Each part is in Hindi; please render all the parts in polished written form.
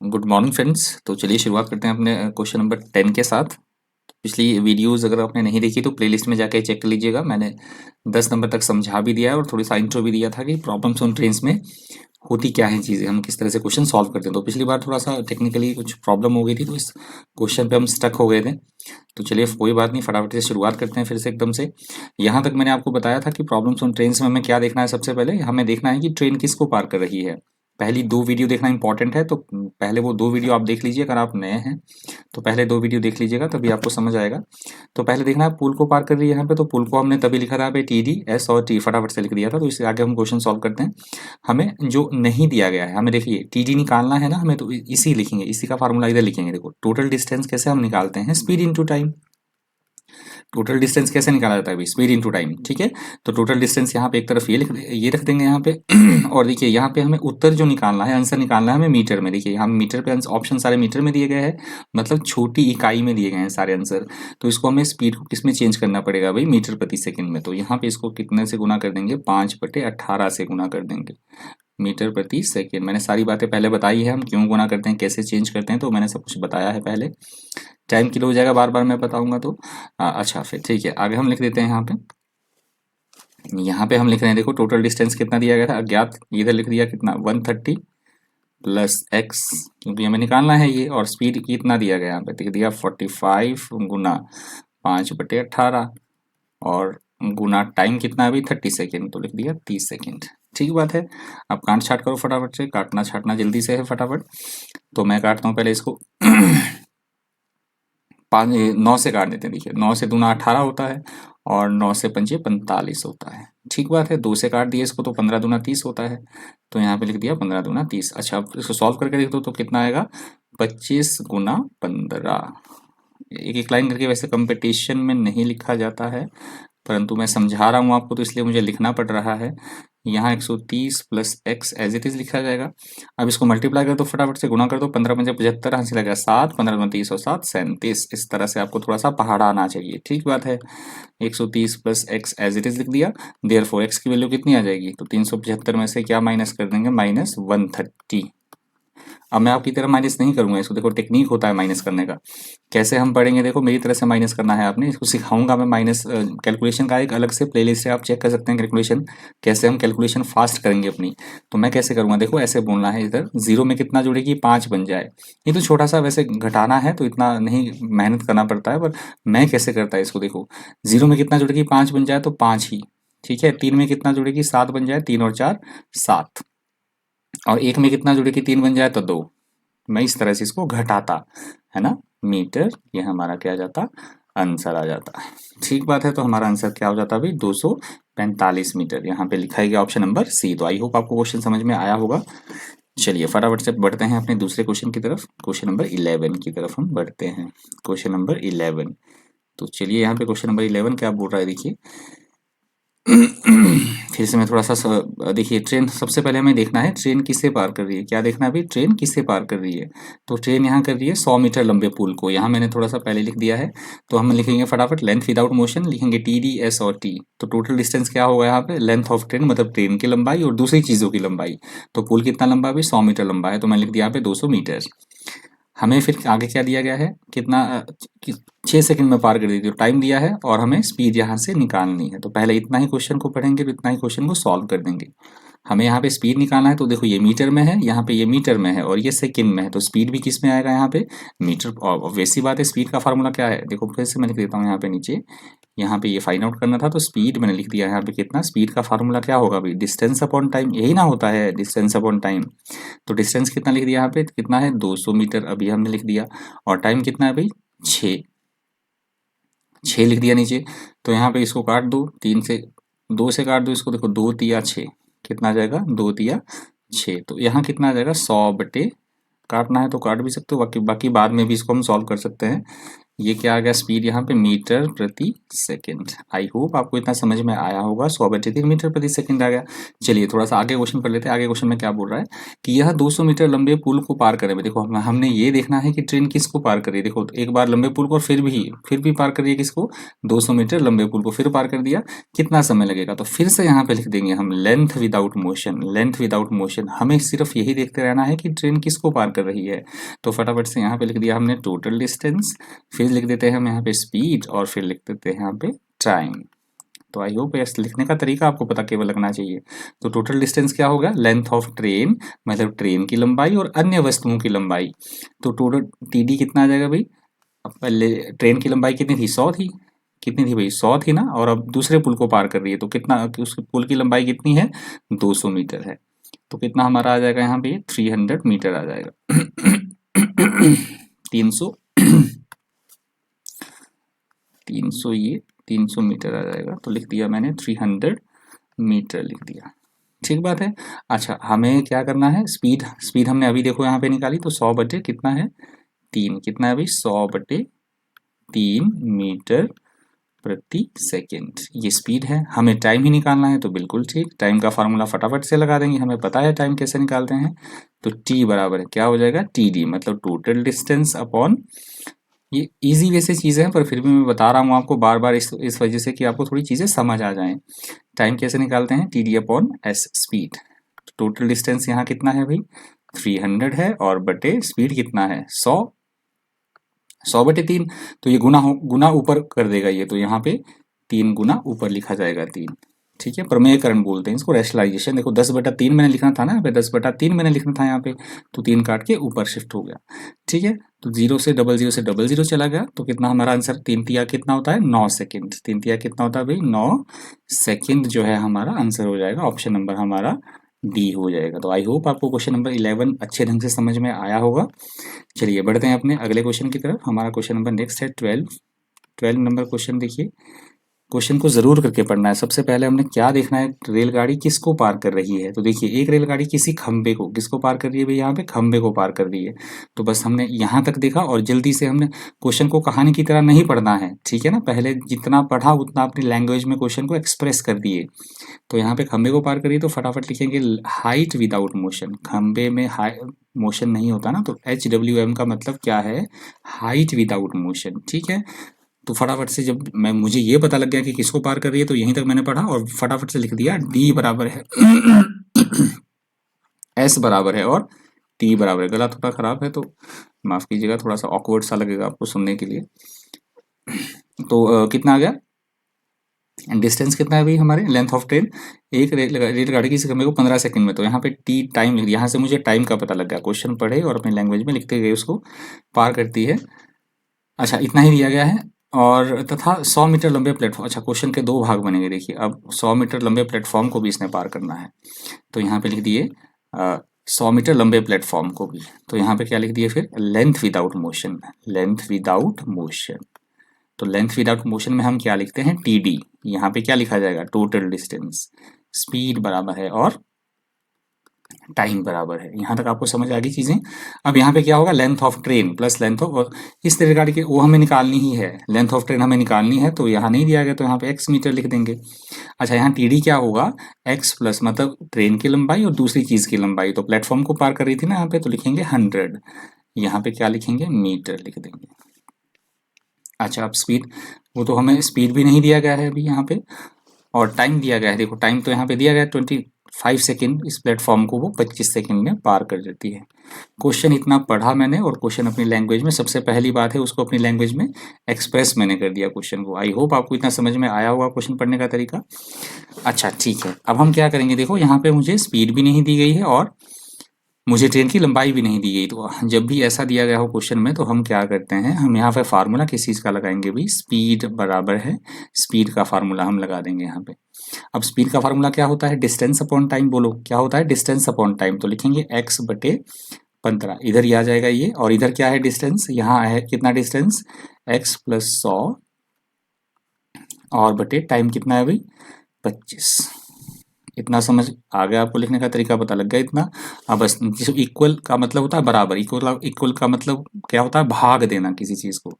Good morning friends. तो चलिए शुरुआत करते हैं अपने क्वेश्चन नंबर 10 के साथ। पिछली वीडियोस अगर आपने नहीं देखी तो प्लेलिस्ट में जाके चेक कर लीजिएगा। मैंने 10 नंबर तक समझा भी दिया है और थोड़ी सा इंट्रो भी दिया था कि प्रॉब्लम्स ऑन ट्रेन्स में होती क्या है चीज़ें, हम किस तरह से क्वेश्चन सॉल्व करते हैं। तो पिछली बार थोड़ा सा टेक्निकली कुछ प्रॉब्लम हो गई थी, तो इस क्वेश्चन पे हम स्टक हो गए थे। तो चलिए कोई बात नहीं, फटाफट से शुरुआत करते हैं फिर से एकदम से। यहाँ तक मैंने आपको बताया था कि प्रॉब्लम्स ऑन ट्रेन्स में हमें क्या देखना है। सबसे पहले हमें देखना है कि ट्रेन किसको पार कर रही है। पहली 2 वीडियो देखना इंपॉर्टेंट है, तो पहले वो 2 वीडियो आप देख लीजिए। अगर आप नए हैं तो पहले 2 वीडियो देख लीजिएगा, तभी आपको समझ आएगा। तो पहले देखना है पुल को पार कर रही है यहाँ पे, तो पुल को हमने तभी लिखा था यहाँ पे TD S और T फटाफट से लिख दिया था। तो इससे आगे हम क्वेश्चन सॉल्व करते हैं। हमें जो नहीं दिया गया है, हमें देखिए TD निकालना है ना हमें, तो इसी लिखेंगे, इसी का फार्मूला इधर लिखेंगे। देखो टोटल डिस्टेंस कैसे हम निकालते हैं, speed into time. Total distance कैसे निकाला जाता है भाई, स्पीड इनटू टाइम। ठीक है, तो टोटल डिस्टेंस यहाँ पे एक तरफ ये रख देंगे यहाँ पे और देखिए यहाँ पे हमें उत्तर जो निकालना है, आंसर निकालना है हमें मीटर में। देखिए हम मीटर पे ऑप्शन सारे मीटर में दिए गए हैं, मतलब छोटी इकाई में दिए गए हैं सारे आंसर। तो इसको हमें स्पीड को किस में चेंज करना पड़ेगा भाई, मीटर प्रति सेकंड में। तो यहाँ पे इसको कितने से गुना कर देंगे, 5/18 से गुना कर देंगे, मीटर प्रति सेकेंड। मैंने सारी बातें पहले बताई है, हम क्यों गुना करते हैं, कैसे चेंज करते हैं, तो मैंने सब कुछ बताया है पहले। टाइम किलो हो जाएगा, बार बार मैं बताऊंगा तो अच्छा फिर ठीक है, आगे हम लिख देते हैं यहाँ पे हम लिख रहे हैं। देखो टोटल डिस्टेंस कितना दिया गया था, अज्ञात, इधर लिख दिया कितना 130 प्लस x, क्योंकि हमें निकालना है ये। और स्पीड कितना दिया गया, यहाँ पे लिख दिया 45 गुना 5/18 और गुना टाइम कितना है अभी 30 सेकेंड, तो लिख दिया 30 सेकेंड। ठीक बात है। अब काट छाट करो फटाफट से, काटना छाटना जल्दी से है फटाफट। तो मैं काटता हूँ पहले इसको 9 से काट देते हैं। देखिए 9 से दूना 18 होता है और 9 से पंजे 45 होता है। ठीक बात है, 2 से काट दिए इसको तो 15 दूना 30 होता है। तो यहाँ पे लिख दिया 15 दूना 30। अच्छा अब इसको सॉल्व करके देख दो तो कितना आएगा, 25 गुना 15। एक एक लाइन करके वैसे कंपटीशन में नहीं लिखा जाता है, परंतु मैं समझा रहा हूँ आपको तो इसलिए मुझे लिखना पड़ रहा है। यहाँ 130 plus x as it is लिखा जाएगा। अब इसको मल्टीप्लाई कर दो, फटाफट से गुना कर दो, 15×5 = 75, यहाँ से लगेगा 7, 15×3 और 7 37। इस तरह से आपको थोड़ा सा पहाड़ा आना चाहिए। ठीक बात है, 130 plus x as it is लिख दिया। देयरफॉर x की वैल्यू कितनी आ जाएगी, तो 375 में से क्या माइनस कर देंगे, -130। अब मैं आपकी तरह माइनस नहीं करूंगा इसको, देखो टेक्निक होता है माइनस करने का। कैसे हम पढ़ेंगे, देखो मेरी तरह से माइनस करना है आपने, इसको सिखाऊंगा मैं। माइनस कैलकुलेशन का एक अलग से प्लेलिस्ट है, आप चेक कर सकते हैं कैलकुलेशन, कैसे हम कैलकुलेशन फास्ट करेंगे अपनी। तो मैं कैसे करूंगा, देखो ऐसे बोलना है, इधर 0 में कितना जुड़ेगी, 5 बन जाए। ये तो छोटा सा वैसे घटाना है तो इतना नहीं मेहनत करना पड़ता है, पर मैं कैसे करता है इसको देखो। 0 में कितना जुड़ेगी, 5 बन जाए तो 5 ही। ठीक है, 3 में कितना जुड़ेगी, 7 बन जाए, 3 और 4 7। और 1 में कितना जुड़ेगी, 3 बन जाए तो 2। मैं इस तरह से इसको घटाता है ना, मीटर, ये हमारा क्या आ जाता, आंसर आ जाता है। ठीक बात है, तो हमारा आंसर क्या हो जाता है भाई, 245 मीटर। यहाँ पे लिखा है ऑप्शन नंबर सी। तो आई होप आपको क्वेश्चन समझ में आया होगा। चलिए फटाफट से बढ़ते हैं अपने दूसरे क्वेश्चन की तरफ, क्वेश्चन नंबर 11 की तरफ हम बढ़ते हैं। क्वेश्चन नंबर 11, तो चलिए यहाँ पे क्वेश्चन नंबर 11 क्या बोल रहा है, देखिए फिर से मैं थोड़ा सा देखिए, ट्रेन सबसे पहले हमें देखना है ट्रेन किसे पार कर रही है। क्या देखना है भाई, ट्रेन किसे पार कर रही है। तो ट्रेन यहाँ कर रही है 100 मीटर लंबे पुल को, यहाँ मैंने थोड़ा सा पहले लिख दिया है। तो हम लिखेंगे फटाफट, लेंथ विदाउट मोशन लिखेंगे TD S और T। तो टोटल डिस्टेंस क्या होगा यहाँ पे, लेंथ ऑफ ट्रेन मतलब ट्रेन की लंबाई और दूसरी चीज़ों की लंबाई। तो पुल कितना लंबा है भाई, 100 मीटर लंबा है, तो मैं लिख दिया यहाँ पे 200 मीटर। हमें फिर आगे क्या दिया गया है, कितना 6 सेकंड में पार कर दी थी, तो टाइम दिया है और हमें स्पीड यहाँ से निकालनी है। तो पहले इतना ही क्वेश्चन को पढ़ेंगे, तो इतना ही क्वेश्चन को सॉल्व कर देंगे। हमें यहाँ पे स्पीड निकालना है, तो देखो ये मीटर में है, यहाँ पे ये मीटर में है और ये सेकंड में है, तो स्पीड भी किस में आएगा, यहाँ पे मीटर। और वैसी बात है, स्पीड का फार्मूला क्या है, देखो फिर से मैं लिख देता हूँ यहाँ पे नीचे। यहाँ पे ये फाइंड आउट करना था, तो स्पीड मैंने लिख दिया यहाँ पे कितना, स्पीड का फार्मूला क्या होगा भाई, डिस्टेंस अपॉन टाइम, यही ना होता है, डिस्टेंस अपॉन टाइम। तो डिस्टेंस कितना लिख दिया यहाँ पे, कितना है 200 मीटर, अभी हमने लिख दिया। और टाइम कितना है भाई, 6 6 लिख दिया नीचे। तो यहाँ पे इसको काट दो, 3 से 2 से काट दो इसको, देखो 2 तिया 6, कितना आ जाएगा, 2 तिया 6। तो यहाँ कितना आ जाएगा, 100 बटे, काटना है तो काट भी सकते हो, बाकी बाकी बाद में भी इसको हम सॉल्व कर सकते हैं। ये क्या आ गया स्पीड यहाँ पे मीटर प्रति सेकंड। आई होप आपको इतना समझ में आया होगा। 100/3 मीटर प्रति सेकंड आ गया। चलिए थोड़ा सा आगे क्वेश्चन पढ़ लेते हैं। आगे क्वेश्चन में क्या बोल रहा है कि यह 200 मीटर लंबे पुल को पार करे। देखो हमने ये देखना है कि ट्रेन किसको पार कर रही है। देखो एक बार लंबे पुल को फिर भी पार कर रही है किसको, 200 मीटर लंबे पुल को फिर पार कर दिया। कितना समय लगेगा, तो फिर से यहाँ पे लिख देंगे हम length without motion. Length without motion, हमें सिर्फ यही देखते रहना है कि ट्रेन किसको पार कर रही है। तो फटाफट से यहाँ पे लिख दिया हमने टोटल डिस्टेंस, फिर लिख देते हैं हम यहाँ पे स्पीड, और फिर लिख देते हैं यहाँ पे टाइम। तो आई होप यस लिखने का तरीका आपको पता केवल लगना चाहिए। तो टोटल डिस्टेंस क्या होगा, लेंथ ऑफ ट्रेन, मतलब ट्रेन की लंबाई और अन्य वस्तुओं की लंबाई। तो टोटल टीडी कितना आ जाएगा भाई, अब पहले ट्रेन की लंबाई कितनी थी, 100 थी। कितनी थी भाई, 100 थी ना, और अब दूसरे पुल को पार कर रही है तो कितना, उस पुल की लंबाई कितनी है, 200 मीटर है। तो कितना हमारा आ जाएगा यहाँ पे, 300 मीटर आ जाएगा। 300 300 मीटर आ जाएगा। तो लिख दिया मैंने 300 मीटर लिख दिया। ठीक बात है। अच्छा हमें क्या करना है, स्पीड स्पीड हमने अभी देखो यहाँ पे निकाली, तो 100 बटे कितना है, 3, कितना है भाई, 100/3 मीटर प्रति सेकेंड, ये स्पीड है। हमें टाइम ही निकालना है, तो बिल्कुल ठीक, टाइम का फार्मूला फटाफट से लगा देंगे, हमें पता है टाइम कैसे निकालते हैं। तो टी बराबर है क्या हो जाएगा, टी डी, मतलब टोटल डिस्टेंस अपॉन, ये इजी वैसे चीज़ें हैं पर फिर भी मैं बता रहा हूँ आपको बार बार इस वजह से कि आपको थोड़ी चीज़ें समझ आ जाएं। टाइम कैसे निकालते हैं, T D upon S speed. Total distance यहाँ कितना है भाई, 300 है, और बटे स्पीड कितना है, 100/3। तो ये गुना ऊपर कर देगा ये, तो यहाँ पे 3 गुना ऊपर लिखा जाएगा 3। ठीक है, प्रमेयकरण बोलते हैं इसको, रैशनलाइजेशन। देखो 10/3 मैंने लिखना था ना यहाँ पे, 10/3 मैंने लिखना था यहाँ पे, तो 3 काट के ऊपर शिफ्ट हो गया। ठीक है, तो 0 से 00 चला गया, तो कितना हमारा आंसर, 3 तिया कितना होता है, 9 सेकेंड। 3 तिया कितना होता है भाई, 9 सेकेंड जो है हमारा आंसर हो जाएगा। ऑप्शन नंबर हमारा डी हो जाएगा। तो आई होप आपको क्वेश्चन नंबर 11 अच्छे ढंग से समझ में आया होगा। चलिए बढ़ते हैं अपने अगले क्वेश्चन की तरफ। हमारा क्वेश्चन नंबर नेक्स्ट है 12 नंबर क्वेश्चन। देखिए क्वेश्चन को जरूर करके पढ़ना है। सबसे पहले हमने क्या देखना है, रेलगाड़ी किसको पार कर रही है। तो देखिए एक रेलगाड़ी किसी खंबे को, किसको पार कर रही है भाई, यहाँ पे खंबे को पार कर रही है। तो बस हमने यहाँ तक देखा, और जल्दी से हमने क्वेश्चन को कहानी की तरह नहीं पढ़ना है, ठीक है ना। पहले जितना पढ़ा उतना अपनी लैंग्वेज में क्वेश्चन को एक्सप्रेस कर दिए। तो यहाँ पे खंबे को पार करिए, तो फटाफट लिखेंगे हाइट विदाउट मोशन। खंबे में मोशन नहीं होता ना, तो HWM का मतलब क्या है, हाइट विदाउट मोशन। ठीक है, तो फटाफट से जब मुझे ये पता लग गया कि किसको पार कर रही है, तो यहीं तक मैंने पढ़ा और फटाफट से लिख दिया D बराबर है S बराबर है और T बराबर है। गला थोड़ा खराब है तो माफ कीजिएगा, थोड़ा सा ऑकवर्ड सा लगेगा आपको सुनने के लिए। तो कितना आ गया, डिस्टेंस कितना है भाई हमारे, लेंथ ऑफ ट्रेन, एक रेलगाड़ी की समय को 15 सेकंड में। तो यहाँ पे टी टाइम लिख दिया, यहाँ से मुझे टाइम का पता लग गया। क्वेश्चन पढ़े और अपनी लैंग्वेज में लिखते गए उसको पार करती है। अच्छा इतना ही दिया गया है, और तथा 100 मीटर लंबे प्लेटफॉर्म। अच्छा क्वेश्चन के दो भाग बनेंगे। देखिए अब 100 मीटर लंबे प्लेटफॉर्म को भी इसने पार करना है, तो यहाँ पे लिख दिए 100 मीटर लंबे प्लेटफॉर्म को भी। तो यहाँ पे क्या लिख दिए फिर, length without motion, length without motion. तो लेंथ विदाउट मोशन में हम क्या लिखते हैं, टी डी। यहाँ पे क्या लिखा जाएगा, टोटल डिस्टेंस। स्पीड बराबर है और टाइम बराबर है। यहाँ तक आपको समझ आ गई चीजें। अब यहाँ पे क्या होगा, length of train plus length of, इस रेलगाड़ी के वो हमें निकालनी ही है, लेंथ ऑफ ट्रेन हमें निकालनी है। तो यहाँ नहीं दिया गया, तो यहाँ पे x मीटर लिख देंगे। अच्छा यहाँ टी डी क्या होगा, x प्लस मतलब ट्रेन की लंबाई और दूसरी चीज की लंबाई। तो प्लेटफॉर्म को पार कर रही थी ना यहाँ पे, तो लिखेंगे 100। यहाँ पे क्या लिखेंगे, मीटर लिख देंगे। अच्छा अब स्पीड, वो तो हमें स्पीड भी नहीं दिया गया है अभी यहाँ पे, और टाइम दिया गया है। देखो टाइम तो यहाँ पे दिया गया है 25 सेकेंड, इस प्लेटफॉर्म को वो 25 सेकेंड में पार कर देती है। क्वेश्चन इतना पढ़ा मैंने, और क्वेश्चन अपनी लैंग्वेज में, सबसे पहली बात है उसको अपनी लैंग्वेज में एक्सप्रेस मैंने कर दिया क्वेश्चन को। आई होप आपको इतना समझ में आया होगा क्वेश्चन पढ़ने का तरीका। अच्छा ठीक है, अब हम क्या करेंगे, देखो यहाँ पे मुझे स्पीड भी नहीं दी गई है और मुझे ट्रेन की लंबाई भी नहीं दी गई। तो जब भी ऐसा दिया गया हो क्वेश्चन में, तो हम क्या करते हैं, हम यहाँ पे फार्मूला किस चीज़ का लगाएंगे भी, स्पीड बराबर है, स्पीड का फार्मूला हम लगा देंगे यहाँ पे। अब स्पीड का फार्मूला क्या होता है, डिस्टेंस अपॉन टाइम। बोलो क्या होता है, डिस्टेंस अपॉन टाइम। तो लिखेंगे x/15, इधर ही आ जाएगा ये, और इधर क्या है डिस्टेंस, यहाँ है कितना डिस्टेंस, x + 100 और बटे टाइम कितना है भाई, 25। इतना समझ आ गया आपको, लिखने का तरीका पता लग गया इतना। अब बस इक्वल का मतलब होता है बराबर, इक्वल इक्वल का मतलब क्या होता है, भाग देना किसी चीज को।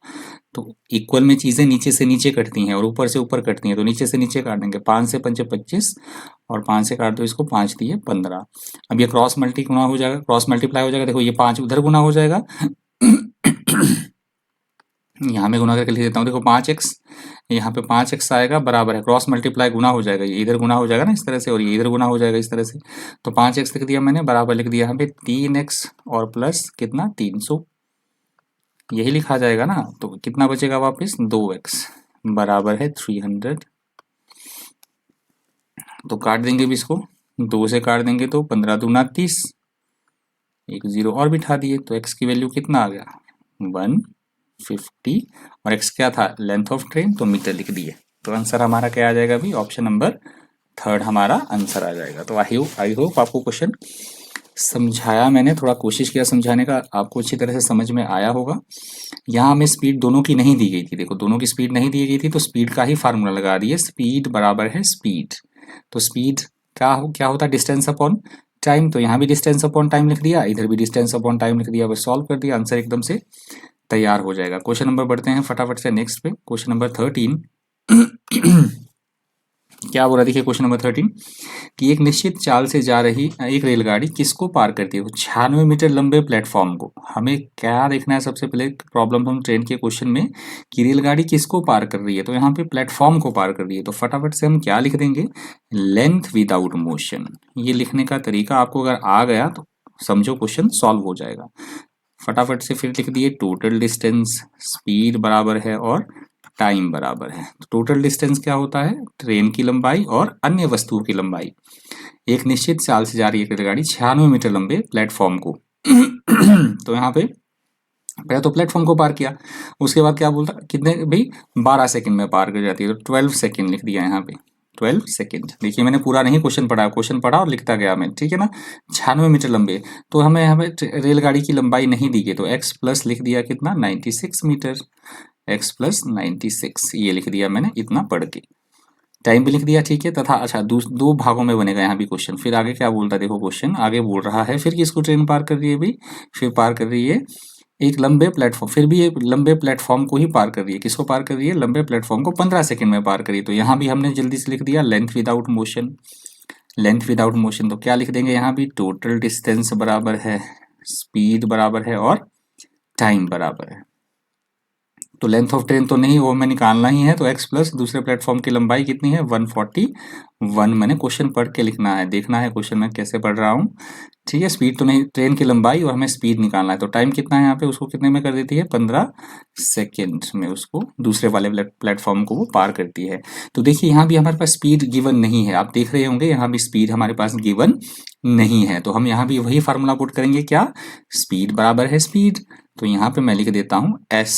तो इक्वल में चीजें नीचे से नीचे कटती हैं और ऊपर से ऊपर कटती हैं, तो नीचे से नीचे काट देंगे। 5 से 5 25 और 5 से काट दो इसको, 5 दिए 15। अब ये क्रॉस मल्टी गुना हो जाएगा, क्रॉस मल्टीप्लाई हो जाएगा। देखो ये 5 उधर गुना हो जाएगा यहाँ में गुना करके लिख देता हूँ। देखो 5x, यहाँ पे 5x आएगा, बराबर है क्रॉस मल्टीप्लाई गुना हो जाएगा, ये इधर गुना हो जाएगा ना इस तरह से, और ये इधर गुना हो जाएगा इस तरह से। तो 5x लिख दिया मैंने, बराबर लिख दिया यहाँ पे 3x और प्लस कितना 300, यही लिखा जाएगा ना। तो कितना बचेगा वापस 2x बराबर है 300। तो काट देंगे भी इसको, 2 से काट देंगे तो 15 दूना 30, एक जीरो और बिठा दिए, तो x की वैल्यू कितना आ गया 150, और x क्या था लेंथ ऑफ ट्रेन, तो मीटर लिख दिए। तो आंसर हमारा क्या आ जाएगा अभी, ऑप्शन नंबर 3 हमारा आंसर आ जाएगा। तो आई होप आपको क्वेश्चन समझाया मैंने, थोड़ा कोशिश किया समझाने का, आपको अच्छी तरह से समझ में आया होगा। यहाँ हमें स्पीड दोनों की नहीं दी गई थी, देखो दोनों की स्पीड नहीं दी गई थी, तो स्पीड का ही फार्मूला लगा दिए, स्पीड बराबर है स्पीड। तो स्पीड क्या होता है, डिस्टेंस अपॉन टाइम। तो यहाँ भी डिस्टेंस अपॉन टाइम लिख दिया, इधर भी डिस्टेंस अपॉन टाइम लिख दिया, बस सॉल्व कर दिया, आंसर एकदम से तैयार हो जाएगा। क्वेश्चन नंबर बढ़ते हैं फटाफट से नेक्स्ट पे, क्वेश्चन नंबर 13 क्या बोला, देखिए क्वेश्चन नंबर 13 कि एक निश्चित चाल से जा रही एक रेलगाड़ी किसको पार करती है, 96 मीटर लंबे प्लेटफॉर्म को। हमें क्या देखना है सबसे पहले, प्रॉब्लम हम ट्रेन के क्वेश्चन में कि रेलगाड़ी किसको पार कर रही है, तो यहाँ पे प्लेटफॉर्म को पार कर रही है। तो फटाफट से हम क्या लिख देंगे, लेंथ विदाउट मोशन। ये लिखने का तरीका आपको अगर आ गया तो समझो क्वेश्चन सॉल्व हो जाएगा। फटाफट से फिर लिख दिए टोटल डिस्टेंस, स्पीड बराबर है और टाइम बराबर है। तो टोटल डिस्टेंस क्या होता है, ट्रेन की लंबाई और अन्य वस्तुओं की लंबाई। एक निश्चित चाल से जा रही है रेलगाड़ी 96 मीटर लंबे प्लेटफॉर्म को तो यहाँ पे पहले तो प्लेटफॉर्म को पार किया, उसके बाद क्या बोलता कितने भाई 12 सेकंड में पार कर जाती है, तो 12 सेकंड लिख दिया यहाँ पे, 12 सेकंड। देखिए मैंने पूरा नहीं क्वेश्चन पढ़ा, क्वेश्चन पढ़ा और लिखता गया मैं, ठीक है ना। 96 मीटर लंबे, तो हमें हमें रेलगाड़ी की लंबाई नहीं दी गई, तो x प्लस लिख दिया कितना 96 मीटर, x प्लस 96 ये लिख दिया मैंने इतना पढ़ के। टाइम भी लिख दिया, ठीक है। तथा अच्छा दो भागों में बनेगा यहाँ भी क्वेश्चन। फिर आगे क्या बोलता है, देखो क्वेश्चन आगे बोल रहा है, फिर किसको ट्रेन पार कर रही है भाई, फिर पार कर रही है एक लंबे प्लेटफॉर्म, फिर भी एक लंबे प्लेटफॉर्म को ही पार कर रही है। किसको पार कर रही है, लंबे प्लेटफॉर्म को 15 सेकंड में पार करी। तो यहाँ भी हमने जल्दी से लिख दिया length without motion, length without motion. तो क्या लिख देंगे यहाँ भी, टोटल डिस्टेंस बराबर है स्पीड बराबर है और टाइम बराबर है। तो लेंथ ऑफ ट्रेन तो नहीं, वो हमें निकालना ही है, तो x प्लस दूसरे प्लेटफॉर्म की लंबाई कितनी है 141। मैंने क्वेश्चन पढ़ के लिखना है, देखना है क्वेश्चन में कैसे पढ़ रहा हूँ, ठीक है। स्पीड तो नहीं, ट्रेन की लंबाई और हमें स्पीड निकालना है। तो टाइम कितना है यहाँ पे, उसको कितने में कर देती है 15 सेकेंड में, उसको दूसरे वाले प्लेटफॉर्म को वो पार करती है। तो देखिए यहाँ भी हमारे पास स्पीड गिवन नहीं है, आप देख रहे होंगे यहाँ भी स्पीड हमारे पास गिवन नहीं है। तो हम यहाँ भी वही फार्मूला पुट करेंगे, क्या स्पीड बराबर है स्पीड। तो यहाँ पे मैं लिख देता हूँ s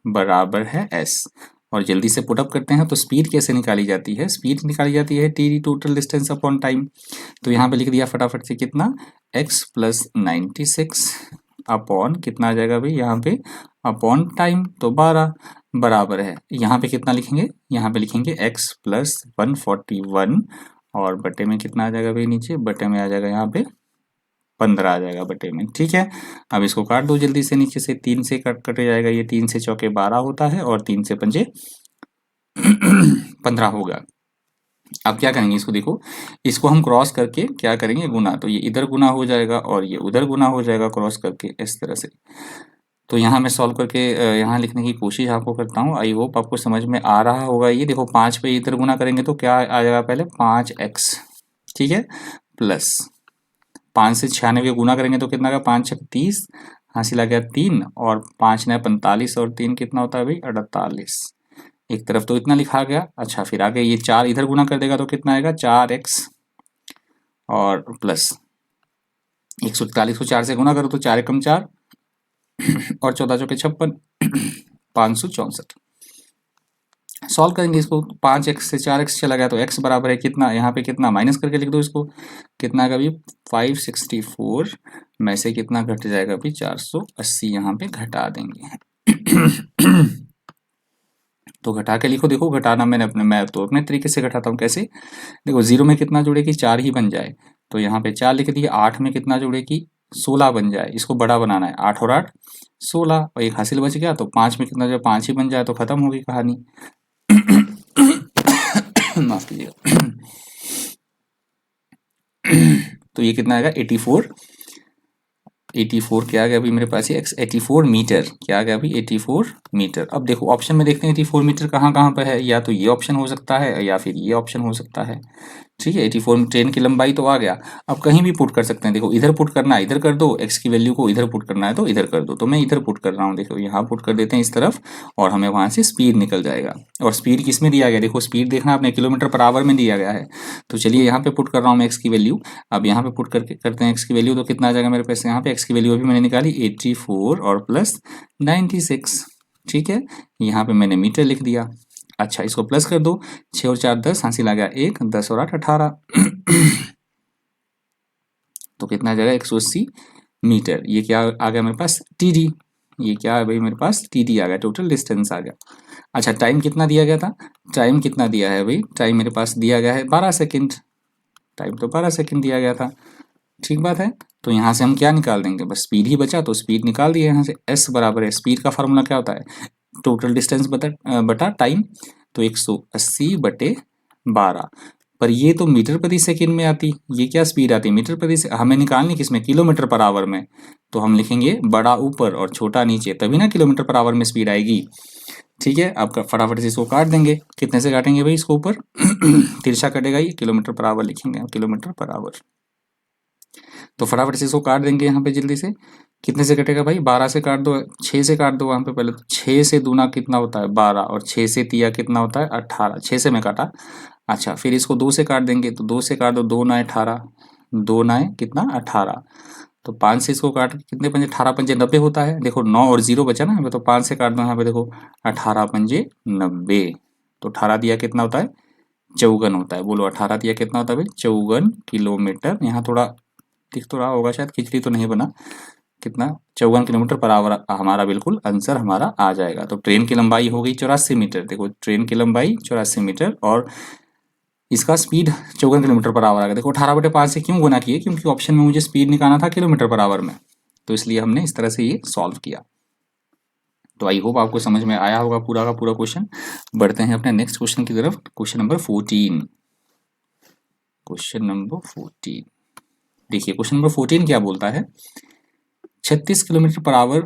बराबर है s, और जल्दी से पुटअप करते हैं। तो स्पीड कैसे निकाली जाती है, स्पीड निकाली जाती है T total distance upon time. तो यहाँ पे लिख दिया फटाफट से कितना x प्लस 96 अपॉन कितना आ जाएगा भाई यहाँ पे अपॉन टाइम, तो 12 बराबर है, यहाँ पे कितना लिखेंगे, यहाँ पे लिखेंगे x प्लस 141 और बटे में कितना आ जाएगा भाई नीचे, बटे में आ जाएगा यहाँ पे 15 आ जाएगा बटे में, ठीक है। अब इसको काट दो जल्दी से, नीचे से 3 से कट जाएगा, ये 3 से चौके 12 होता है और 3 से पंजे 15 होगा। अब क्या करेंगे इसको, देखो इसको हम क्रॉस करके क्या करेंगे गुना, तो ये इधर गुना हो जाएगा और ये उधर गुना हो जाएगा क्रॉस करके इस तरह से। तो यहाँ मैं सॉल्व करके यहाँ लिखने की कोशिश आपको करता हूँ, आई होप आपको समझ में आ रहा होगा। ये देखो 5 पे इधर गुना करेंगे तो क्या आ जाएगा, पहले 5x, ठीक है, प्लस 5 से 96 गुना करेंगे तो कितना का 5 छक 30, हासिल आ गया 3 और 5 9 45 और 3 कितना होता है भाई 48। एक तरफ तो इतना लिखा गया। अच्छा फिर आगे ये 4 इधर गुना कर देगा तो कितना आएगा 4x और प्लस 141 को 4 से गुना करो तो 4 एकम 4 और 14 चौके 56 564। सॉल्व करेंगे इसको, 5x से 4x चला गया तो x बराबर है कितना, यहाँ पे कितना माइनस करके लिख दो इसको, कितना आएगा अभी 564 में से कितना घट जाएगा अभी 480, यहाँ पे घटा देंगे तो घटा के लिखो, देखो घटाना मैंने मैं तो अपने तरीके से घटाता हूँ। कैसे? देखो 0 में कितना जुड़ेगी, 4 ही बन जाए, तो यहाँ पे 4 लिख दिए। 8 में कितना जुड़ेगी, 16 बन जाए, इसको बड़ा बनाना है। 8 और 8 16, और एक हासिल बच गया। तो 5 में कितना जो 5 ही बन जाए तो खत्म होगी कहानी। माफ कीजिएगा। तो ये कितना आएगा, 84 क्या आ गया अभी मेरे पास, ये 84 मीटर। क्या आ गया अभी, 84 मीटर। अब देखो ऑप्शन में देखते हैं 84 मीटर कहाँ कहाँ पे है। या तो ये ऑप्शन हो सकता है या फिर ये ऑप्शन हो सकता है। ठीक है, 84 में ट्रेन की लंबाई तो आ गया। अब कहीं भी पुट कर सकते हैं। देखो इधर पुट करना है इधर कर दो, एक्स की वैल्यू को इधर पुट करना है तो इधर कर दो। तो मैं इधर पुट कर रहा हूँ, देखो यहाँ पुट कर देते हैं इस तरफ, और हमें वहां से स्पीड निकल जाएगा। और स्पीड किस में दिया गया, देखो स्पीड देखना आपने किलोमीटर पर आवर में दिया गया है। तो चलिए यहाँ पे पुट कर रहा हूँ मैं एक्स की वैल्यू। अब यहाँ पे पुट करके करते हैं एक्स की वैल्यू, तो कितना आ जाएगा मेरे पास यहाँ पे। एक्स की वैल्यू अभी मैंने निकाली 84 और प्लस 96। ठीक है, यहाँ पे मैंने मीटर लिख दिया। अच्छा, इसको प्लस कर दो, 6 और 4 10, हासिल आ गया 1, 10 और 8 18। तो कितना आ जाएगा, 180 मीटर। ये क्या आ गया मेरे पास, टीडी। ये क्या है भाई मेरे पास, टीडी आ गया, टोटल डिस्टेंस आ गया। अच्छा, टाइम कितना दिया गया था, टाइम कितना दिया है भाई, टाइम मेरे पास दिया गया है 12 सेकेंड। टाइम तो 12 सेकेंड दिया गया था। ठीक बात है। तो यहाँ से हम क्या निकाल देंगे, बस स्पीड ही बचा, तो स्पीड निकाल दिए यहाँ से। एस बराबर है, स्पीड का फार्मूला क्या होता है, टोटल डिस्टेंस बटा टाइम। तो 180 बटे 12। पर ये तो मीटर प्रति सेकंड में आती, ये क्या स्पीड आती है, मीटर प्रति हमें निकालनी किसमें, किलोमीटर पर आवर में। तो हम लिखेंगे बड़ा ऊपर और छोटा नीचे, तभी ना किलोमीटर पर आवर में स्पीड आएगी। ठीक है, आप फटाफट से इसको काट देंगे। कितने से काटेंगे भाई इसको, ऊपर तिरछा कटेगा, ये किलोमीटर पर आवर लिखेंगे, किलोमीटर पर आवर। तो फटाफट से इसको काट देंगे यहाँ पे जल्दी से। कितने से कटेगा भाई, 12 से काट दो, 6 से काट दो वहाँ पे पहले। तो 6 से दूना कितना होता है 12, और 6 से तिया कितना होता है 18। 6 से मैं काटा। अच्छा, फिर इसको 2 से काट देंगे, तो 2 से काट दो, 2 9 18, 2 9 कितना 18। तो 5 से इसको काट कितने पंजे, 18 पंजे 90 होता है। देखो 9 और 0 बचा ना हमें, तो 5 से काट दो यहाँ पे, देखो 18 पंजे 90। तो 18 दिया कितना होता है, 54 होता है। बोलो 18 दिया कितना होता है भाई, 54 किलोमीटर। यहाँ थोड़ा दिख तो रहा होगा शायद, खिचड़ी तो नहीं बना। कितना, 54 किलोमीटर पर आवर हमारा बिल्कुल आंसर हमारा आ जाएगा। तो ट्रेन की लंबाई हो गई 84 मीटर। देखो ट्रेन की लंबाई 84 मीटर, और इसका स्पीड 54 किलोमीटर पर आवर आ गया। देखो 18/5 से क्यों गुना किए, क्योंकि ऑप्शन में मुझे स्पीड निकालना था किलोमीटर पर आवर में, तो इसलिए हमने इस तरह से ये सॉल्व किया। तो आई होप आपको समझ में आया होगा पूरा का पूरा क्वेश्चन। बढ़ते हैं अपने नेक्स्ट क्वेश्चन की तरफ, क्वेश्चन नंबर 14। क्वेश्चन नंबर 14 देखिए, क्वेश्चन नंबर 14 क्या बोलता है, 36 किलोमीटर पर आवर,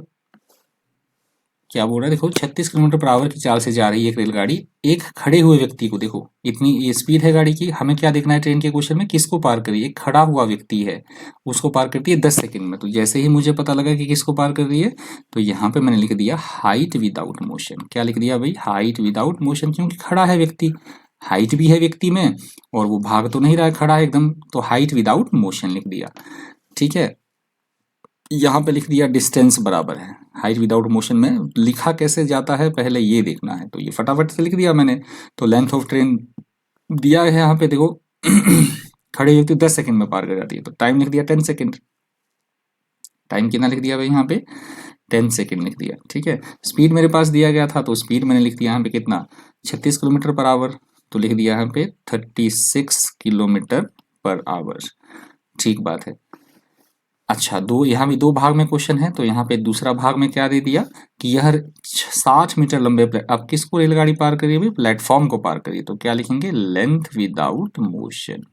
क्या बोल रहा है देखो, 36 किलोमीटर पर आवर की चाल से जा रही है एक रेलगाड़ी। एक खड़े हुए व्यक्ति को, देखो इतनी ये स्पीड है गाड़ी की, हमें क्या देखना है ट्रेन के क्वेश्चन में, किसको पार कर रही है, एक खड़ा हुआ व्यक्ति है, उसको पार करती है 10 सेकंड में। तो जैसे ही मुझे पता लगा कि किसको पार कर रही है, तो यहाँ पे मैंने लिख दिया हाइट विदाउट मोशन। क्या लिख दिया भाई, हाइट विदाउट मोशन, क्योंकि खड़ा है व्यक्ति, हाइट भी है व्यक्ति में, और वो भाग तो नहीं रहा है, खड़ा है एकदम। तो हाइट विदाउट मोशन लिख दिया। ठीक है, यहाँ पे लिख दिया डिस्टेंस बराबर है, हाइट विदाउट मोशन में लिखा कैसे जाता है पहले ये देखना है। तो ये फटाफट से लिख दिया मैंने। तो लेंथ ऑफ ट्रेन दिया है यहाँ पे, देखो खड़े व्यक्ति 10 सेकंड में पार कर जाती है, तो टाइम लिख दिया 10 सेकंड। टाइम कितना लिख दिया भाई यहाँ पे, 10 सेकंड लिख दिया। ठीक है, स्पीड मेरे पास दिया गया था, तो स्पीड मैंने लिख दिया यहाँ पे कितना, 36 किलोमीटर पर आवर। तो लिख दिया यहाँ पे 36 किलोमीटर पर आवर। ठीक बात है। अच्छा, दो यहाँ भी दो भाग में क्वेश्चन है, तो यहाँ पे दूसरा भाग में क्या दे दिया कि यह 60 मीटर लंबे अब किसको रेलगाड़ी पार करिए भाई, प्लेटफॉर्म को पार करिए। तो क्या लिखेंगे, लेंथ विदाउट मोशन।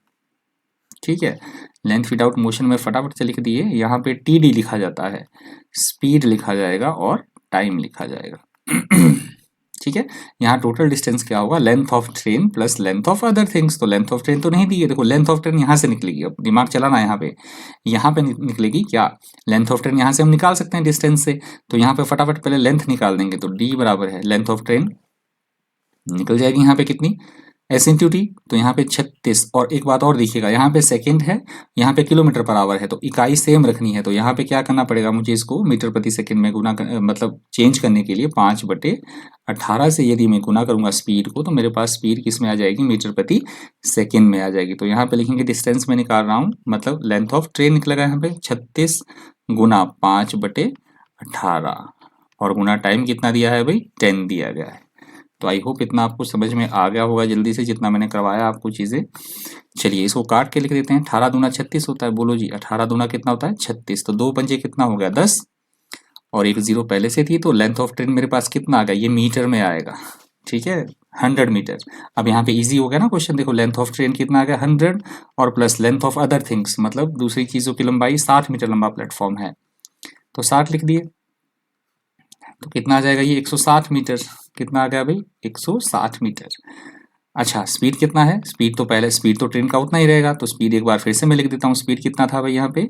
ठीक है, लेंथ विदाउट मोशन में फटाफट से लिख दिए। यहाँ पे टीडी लिखा जाता है, स्पीड लिखा जाएगा और टाइम लिखा जाएगा। ठीक है, यहाँ टोटल डिस्टेंस क्या होगा, length of train plus length of other things. तो लेंथ ऑफ ट्रेन तो नहीं दी है, देखो लेंथ ऑफ ट्रेन यहाँ से निकलेगी, अब दिमाग चलाना यहाँ पे निकलेगी क्या, लेंथ ऑफ ट्रेन यहाँ से हम निकाल सकते हैं डिस्टेंस से। तो यहाँ पे फटाफट पहले लेंथ निकाल देंगे, तो डी बराबर है लेंथ ऑफ ट्रेन, निकल जाएगी यहाँ पे कितनी, एस इंटू टी। तो यहाँ पे 36। और एक बात और देखिएगा, यहाँ पे सेकंड है, यहाँ पे किलोमीटर पर आवर है, तो इकाई सेम रखनी है। तो यहाँ पे क्या करना पड़ेगा मुझे, इसको मीटर प्रति सेकंड में गुना मतलब चेंज करने के लिए 5/18 से यदि मैं गुना करूंगा स्पीड को, तो मेरे पास स्पीड किस में आ जाएगी, मीटर प्रति सेकेंड में आ जाएगी। तो यहाँ पे लिखेंगे डिस्टेंस में निकाल रहा हूँ, मतलब लेंथ ऑफ ट्रेन निकलेगा यहाँ पे 36 गुना 5/18, और गुना टाइम कितना दिया है भाई, 10 दिया गया है। तो आई होप इतना आपको समझ में आ गया होगा जल्दी से, जितना मैंने करवाया आपको चीज़ें। चलिए इसको काट के लिख देते हैं। 18 दूना 36 होता है, बोलो जी 18 दूना कितना होता है 36। तो 2 पंजे कितना हो गया 10, और एक जीरो पहले से थी, तो लेंथ ऑफ ट्रेन मेरे पास कितना आ गया, ये मीटर में आएगा, ठीक है 100 मीटर। अब यहाँ पे इजी हो गया ना क्वेश्चन, देखो लेंथ ऑफ ट्रेन कितना आ गया 100, और plus length of other things मतलब दूसरी चीज़ों की लंबाई 60 मीटर लंबा प्लेटफॉर्म है, तो 60 लिख दिए। तो कितना आ जाएगा ये 160 मीटर, कितना आ गया भाई 160 मीटर। अच्छा स्पीड कितना है, स्पीड तो पहले स्पीड तो ट्रेन का उतना ही रहेगा, तो स्पीड एक बार फिर से मैं लिख देता हूँ। स्पीड कितना था भाई यहाँ पे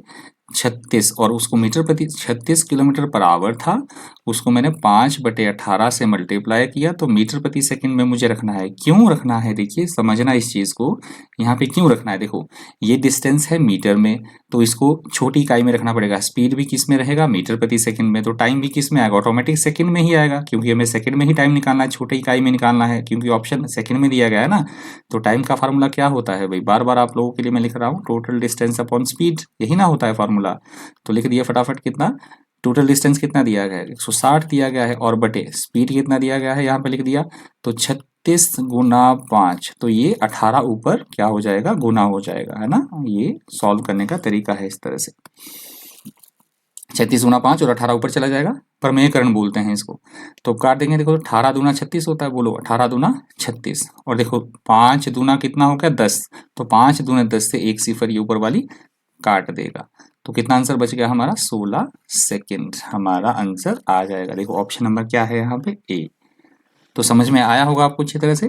36, और उसको मीटर प्रति 36 किलोमीटर पर आवर था, उसको मैंने 5/18 से मल्टीप्लाई किया, तो मीटर प्रति सेकंड में मुझे रखना है। क्यों रखना है देखिए, समझना इस चीज़ को, यहाँ पे क्यों रखना है, देखो ये डिस्टेंस है मीटर में, तो इसको छोटी इकाई में रखना पड़ेगा। स्पीड भी किस में रहेगा, मीटर प्रति सेकंड में, तो टाइम भी किस में आएगा, ऑटोमेटिक सेकंड में ही आएगा, क्योंकि हमें सेकंड में ही टाइम निकालना है, छोटी इकाई में निकालना है, क्योंकि ऑप्शन सेकंड में दिया गया है ना। तो टाइम का फार्मूला क्या होता है भाई, बार बार आप लोगों के लिए मैं लिख रहा हूँ, टोटल डिस्टेंस अपॉन स्पीड, यही ना होता है फार्मूला। तो लिख दिया फटाफट, कितना टोटल डिस्टेंस कितना दिया गया है 160 दिया गया है, और बटे स्पीड कितना दिया गया है यहाँ पे लिख दिया, तो 36 गुना 5, तो ये 18 ऊपर क्या हो जाएगा, गुना हो जाएगा, है ना। ये सॉल्व करने का तरीका है इस तरह से, 36 गुना 5 और 18 ऊपर चला जाएगा, प्रमेयकरण बोलते हैं इसको। तो काट देंगे, देखो 18 दूना 36 होता है, बोलो 18 दूना 36, और देखो 5 दूना कितना हो गया 10, तो 5 दूना 10 से एक सिफर ये ऊपर वाली काट देगा, तो कितना आंसर बच गया हमारा 16 सेकेंड, हमारा आंसर आ जाएगा। देखो ऑप्शन नंबर क्या है यहाँ पे ए। तो समझ में आया होगा आपको अच्छी तरह से।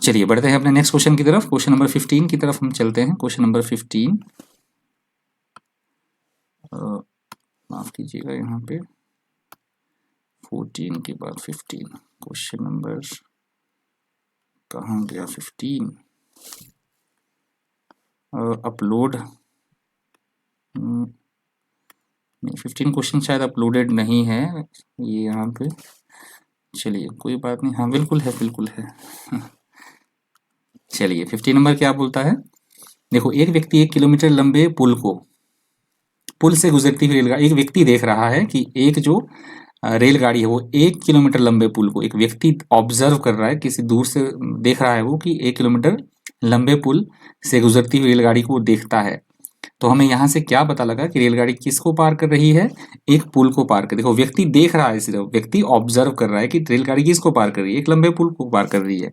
चलिए बढ़ते हैं अपने नेक्स्ट क्वेश्चन की तरफ, क्वेश्चन नंबर 15 की तरफ हम चलते हैं। क्वेश्चन नंबर 15, माफ कीजिएगा यहाँ पे 14 के बाद 15, क्वेश्चन नंबर कहाँ गया 15, अपलोड नहीं, 15 क्वेश्चन शायद अपलोडेड नहीं है ये यहाँ पे। चलिए कोई बात नहीं, हाँ बिल्कुल है बिल्कुल है। चलिए 15 नंबर क्या बोलता है, देखो एक व्यक्ति 1 किलोमीटर लंबे पुल से गुजरती हुई रेलगाड़ी, एक व्यक्ति देख रहा है कि एक जो रेलगाड़ी है वो 1 किलोमीटर लंबे पुल को, एक व्यक्ति ऑब्जर्व कर रहा है, किसी दूर से देख रहा है वो कि 1 किलोमीटर लंबे पुल से गुजरती हुई रेलगाड़ी को देखता है। तो हमें यहाँ से क्या पता लगा कि रेलगाड़ी किसको पार कर रही है, एक पुल को पार कर, देखो व्यक्ति देख रहा है, सिर्फ व्यक्ति ऑब्जर्व कर रहा है कि रेलगाड़ी किसको पार कर रही है, एक लंबे पुल को पार कर रही है,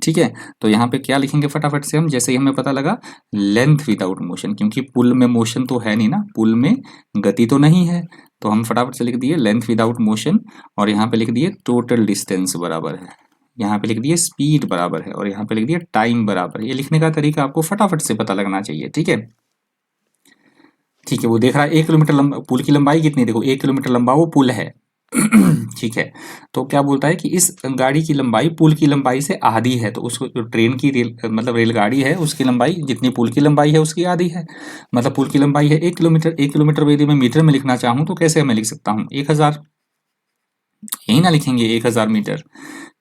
ठीक है। तो यहाँ पे क्या लिखेंगे फटाफट से हम, जैसे ही हमें पता लगा लेंथ विदाउट मोशन, क्योंकि पुल में मोशन तो है नहीं ना, पुल में गति तो नहीं है, तो हम फटाफट से लिख दिए लेंथ विदाउट मोशन, और यहाँ पे लिख दिए टोटल डिस्टेंस बराबर है, यहाँ पे लिख दिए स्पीड बराबर है, और यहाँ पे लिख दिए टाइम बराबर है। ये लिखने का तरीका आपको फटाफट से पता लगना चाहिए, ठीक है। ठीक है, वो देख रहा है 1 किलोमीटर लंबा, पुल की लंबाई कितनी, देखो 1 किलोमीटर लंबा वो पुल है। ठीक है, तो क्या बोलता है कि इस गाड़ी की लंबाई पुल की लंबाई से आधी है, तो उसको जो ट्रेन की मतलब रेलगाड़ी है उसकी लंबाई जितनी पुल की लंबाई है उसकी आधी है, मतलब पुल की लंबाई है 1 किलोमीटर। 1 किलोमीटर यदि मैं मीटर में लिखना चाहूँ तो कैसे मैं लिख सकता हूँ 1000, यही ना लिखेंगे 1000 मीटर,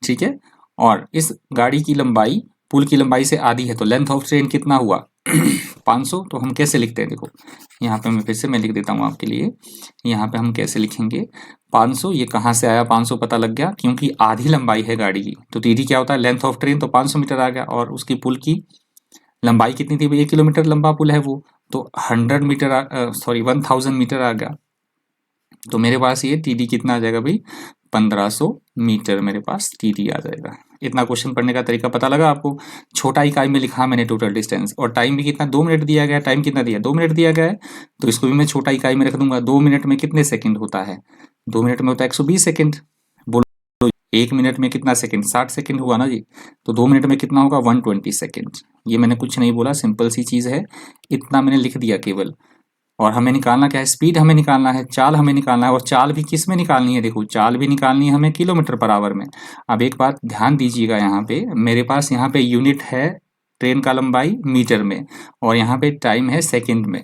ठीक है। और इस गाड़ी की लंबाई पुल की लंबाई से आधी है, तो लेंथ ऑफ ट्रेन कितना हुआ 500, तो हम कैसे लिखते हैं, देखो यहाँ पे मैं फिर से मैं लिख देता हूँ आपके लिए, यहाँ पे हम कैसे लिखेंगे 500, ये कहाँ से आया 500 पता लग गया, क्योंकि आधी लंबाई है गाड़ी की, तो टीडी क्या होता है लेंथ ऑफ ट्रेन, तो 500 मीटर आ गया, और उसकी पुल की लंबाई कितनी थी, 1 किलोमीटर लंबा पुल है वो, तो 100 मीटर सॉरी 1000 मीटर आ गया, तो मेरे पास ये टीडी कितना आ जाएगा भाई 1500 मीटर मेरे पास टीडी आ जाएगा। इतना क्वेश्चन पढ़ने का तरीका पता लगा आपको। छोटा इकाई में लिखा मैंने टोटल डिस्टेंस, और टाइम भी कितना 2 मिनट दिया गया है, टाइम कितना दिया 2 मिनट दिया गया है, तो इसको भी मैं छोटा इकाई में रख दूंगा। 2 मिनट में कितने सेकंड होता है, 2 मिनट में होता है 120 सेकंड, बोलो 1 मिनट में कितना सेकंड 60 सेकंड हुआ ना जी, तो 2 मिनट में कितना होगा 120 सेकंड। ये मैंने कुछ नहीं बोला, सिंपल सी चीज़ है, इतना मैंने लिख दिया केवल। और हमें निकालना क्या है, स्पीड हमें निकालना है, चाल हमें निकालना है, और चाल भी किस में निकालनी है, देखो चाल भी निकालनी है हमें किलोमीटर पर आवर में। अब एक बात ध्यान दीजिएगा, यहाँ पे मेरे पास यहाँ पे यूनिट है ट्रेन का लंबाई मीटर में, और यहाँ पे टाइम है सेकंड में,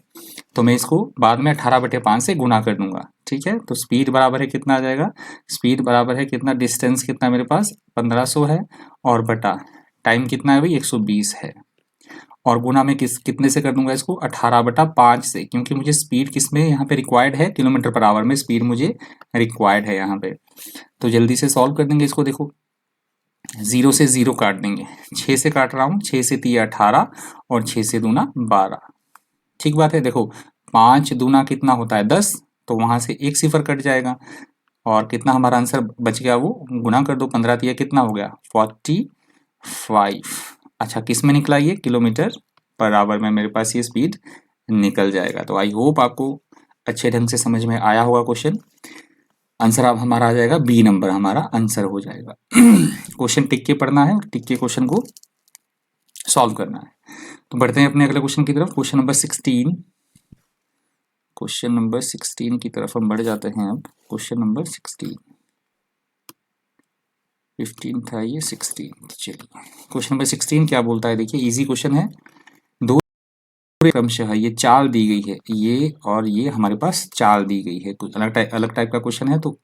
तो मैं इसको बाद में 18/5 से गुना कर दूंगा, ठीक है। तो स्पीड बराबर है कितना आ जाएगा, स्पीड बराबर है कितना, डिस्टेंस कितना मेरे पास 1500 है, और बटा टाइम कितना है भाई 120 है, और गुना में कितने से कर दूंगा इसको 18/5 से, क्योंकि मुझे स्पीड किस में यहाँ पे रिक्वायर्ड है, किलोमीटर पर आवर में स्पीड मुझे रिक्वायर्ड है यहाँ पे। तो जल्दी से सॉल्व कर देंगे इसको, देखो 0 से 0 काट देंगे, 6 से काट रहा हूँ, 6 से 3 18 और 6 से दूना 12। ठीक बात है। देखो 5 दूना कितना होता है 10, तो वहां से एक सिफर कट जाएगा और कितना हमारा आंसर बच गया, वो गुना कर दो, 15 दिया कितना हो गया 45। अच्छा किस में निकला, ये किलोमीटर पर आवर में मेरे पास ये स्पीड निकल जाएगा। तो आई होप आपको अच्छे ढंग से समझ में आया होगा क्वेश्चन। आंसर अब हमारा आ जाएगा बी नंबर, हमारा आंसर हो जाएगा। क्वेश्चन टिक के पढ़ना है और टिक के क्वेश्चन को सॉल्व करना है। तो बढ़ते हैं अपने अगले क्वेश्चन की तरफ। क्वेश्चन नंबर 16, क्वेश्चन नंबर 16 की तरफ हम बढ़ जाते हैं। अब क्वेश्चन नंबर 16, 15 था ये, 16। चलिए क्वेश्चन नंबर 16 क्या बोलता है, देखिए इजी क्वेश्चन है। दो क्रमशः ये चाल दी गई है, ये और ये हमारे पास चाल दी गई है, कुछ अलग टाइप का क्वेश्चन है। तो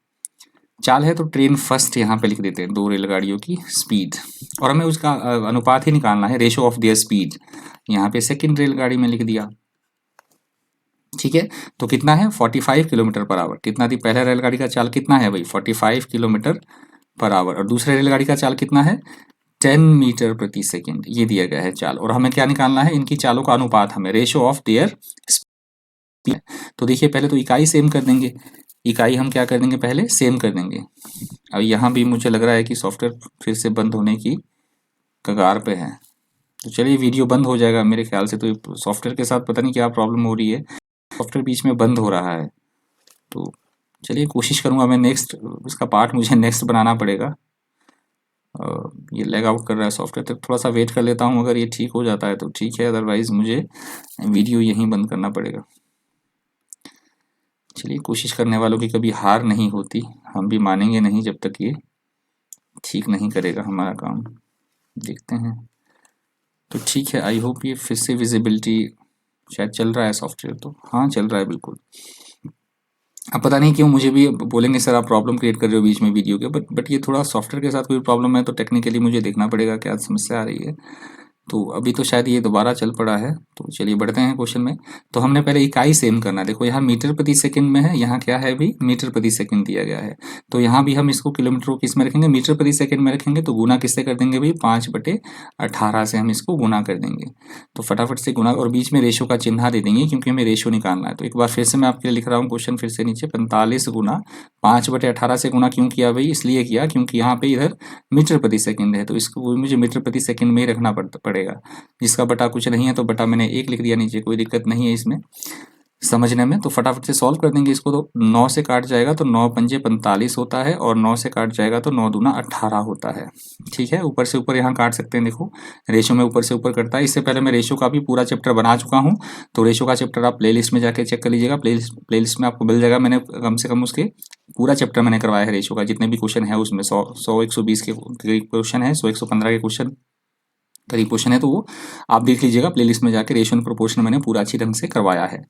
चाल है तो ट्रेन फर्स्ट यहाँ पे लिख देते हैं, दो रेलगाड़ियों की स्पीड, और हमें उसका अनुपात ही निकालना है, रेशो ऑफ देयर स्पीड। यहाँ पे सेकंड रेलगाड़ी में लिख दिया, ठीक है। तो कितना है 45 किलोमीटर पर आवर। कितना थी पहला रेलगाड़ी का चाल, कितना है भाई 45 किलोमीटर पर आवर, और दूसरे रेलगाड़ी का चाल कितना है 10 मीटर प्रति सेकेंड, ये दिया गया है चाल। और हमें क्या निकालना है, इनकी चालों का अनुपात, हमें रेशो ऑफ देयर स्पीड। तो देखिए पहले तो इकाई सेम कर देंगे, इकाई हम क्या कर देंगे, पहले सेम कर देंगे। अब यहाँ भी मुझे लग रहा है कि सॉफ्टवेयर फिर से बंद होने की कगार पे है, तो चलिए वीडियो बंद हो जाएगा मेरे ख्याल से। तो सॉफ्टवेयर के साथ पता नहीं क्या प्रॉब्लम हो रही है, सॉफ्टवेयर बीच में बंद हो रहा है। तो चलिए कोशिश करूँगा मैं, नेक्स्ट इसका पार्ट मुझे नेक्स्ट बनाना पड़ेगा। ये लैग आउट कर रहा है सॉफ्टवेयर, तो थोड़ा सा वेट कर लेता हूँ, अगर ये ठीक हो जाता है तो ठीक है, अदरवाइज़ मुझे वीडियो यहीं बंद करना पड़ेगा। चलिए कोशिश करने वालों की कभी हार नहीं होती, हम भी मानेंगे नहीं जब तक ये ठीक नहीं करेगा हमारा काम। देखते हैं। तो ठीक है, आई होप ये फिर से विजिबिलिटी शायद चल रहा है सॉफ्टवेयर, तो हाँ चल रहा है बिल्कुल। अब पता नहीं क्यों मुझे भी बोलेंगे सर आप प्रॉब्लम क्रिएट कर रहे हो बीच में वीडियो के, बट ये थोड़ा सॉफ्टवेयर के साथ कोई प्रॉब्लम है, तो टेक्निकली मुझे देखना पड़ेगा क्या समस्या आ रही है। तो अभी तो शायद ये दोबारा चल पड़ा है। तो चलिए बढ़ते हैं क्वेश्चन में। तो हमने पहले इकाई सेम करना है। देखो यहाँ मीटर प्रति सेकंड में है, यहाँ क्या है भी मीटर प्रति सेकंड दिया गया है। तो यहाँ भी हम इसको किलोमीटर को किस में रखेंगे, मीटर प्रति सेकंड में रखेंगे। तो गुना किससे कर देंगे भाई 5/18 से हम इसको गुना कर देंगे। तो फटाफट से गुना, और बीच में रेशो का चिन्ह दे देंगे क्योंकि हमें रेशो निकालना है। तो एक बार फिर से मैं आपके लिए लिख रहा हूँ क्वेश्चन फिर से नीचे, 45 गुना 5/18 से गुना क्यों किया भाई, इसलिए किया क्योंकि यहाँ पे इधर मीटर प्रति सेकंड है, तो इसको मुझे मीटर प्रति सेकंड में ही रखना पड़ेगा। जिसका बटा कुछ नहीं है तो बटा मैंने 1 लिख दिया नीचे, कोई दिक्कत नहीं है इसमें समझने में। तो फटाफट से सॉल्व कर देंगे इसको। तो 9 से काट जाएगा तो 9 पंजे 45 होता है, और 9 से काट जाएगा तो 9 दूना 18 होता है। ठीक है, ऊपर से ऊपर यहाँ काट सकते हैं। देखो रेशो में ऊपर से ऊपर करता है। इससे पहले मैं रेशो का भी पूरा चैप्टर बना चुका हूँ, तो रेशो का चैप्टर आप प्लेलिस्ट में जाके चेक कर लीजिएगा। प्लेलिस्ट में आपको मिल जाएगा, मैंने कम से कम उसके पूरा चैप्टर मैंने करवाया है रेशो का, जितने भी क्वेश्चन है उसमें 100 120 के क्वेश्चन है, 100 115 के क्वेश्चन करीब क्वेश्चन है, तो वो आप देख लीजिएगा प्लेलिस्ट में जाके। रेशो एंड प्रोपोर्शन मैंने पूरा अच्छी ढंग से करवाया है।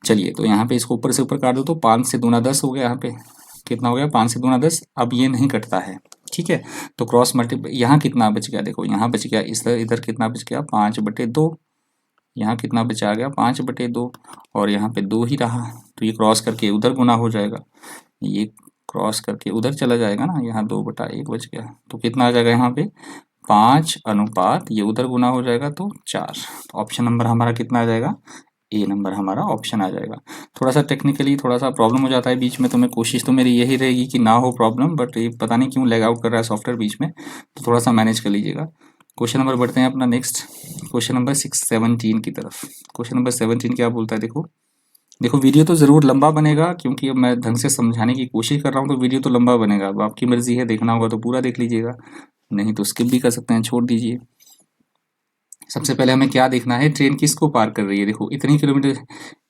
चलिए तो यहाँ पे इसको ऊपर से ऊपर काट दो, तो 5 से दूना 10 हो गया। यहाँ पे कितना हो गया 5 से दूना 10। अब ये नहीं कटता है, ठीक है। तो क्रॉस मल्टीप्लाई, यहाँ कितना बच गया, देखो यहाँ बच गया, इधर कितना बच गया 5/2। यहाँ कितना बचा गया 5/2, और यहाँ पे 2 ही रहा, तो ये क्रॉस करके उधर गुना हो जाएगा, ये क्रॉस करके उधर चला जाएगा ना, यहाँ 2/1 बच गया। तो कितना आ जाएगा यहाँ पे 5 अनुपात, ये उधर गुना हो जाएगा तो 4। तो ऑप्शन नंबर हमारा कितना आ जाएगा, ए नंबर हमारा ऑप्शन आ जाएगा। थोड़ा सा टेक्निकली थोड़ा सा प्रॉब्लम हो जाता है बीच में, तो मैं कोशिश तो मेरी यही रहेगी कि ना हो प्रॉब्लम, बट ये पता नहीं क्यों लैग आउट कर रहा है सॉफ्टवेयर बीच में, तो थोड़ा सा मैनेज कर लीजिएगा। क्वेश्चन नंबर बढ़ते हैं अपना नेक्स्ट, क्वेश्चन नंबर 17 की तरफ। क्वेश्चन नंबर 17 क्या बोलता है, देखो वीडियो तो ज़रूर लंबा बनेगा, क्योंकि अब मैं ढंग से समझाने की कोशिश कर रहा हूँ, तो वीडियो तो लंबा बनेगा। अब आपकी मर्जी है, देखना होगा तो पूरा देख लीजिएगा, नहीं तो स्किप भी कर सकते हैं, छोड़ दीजिए। सबसे पहले हमें क्या देखना है, ट्रेन किसको पार कर रही है। देखो इतनी किलोमीटर,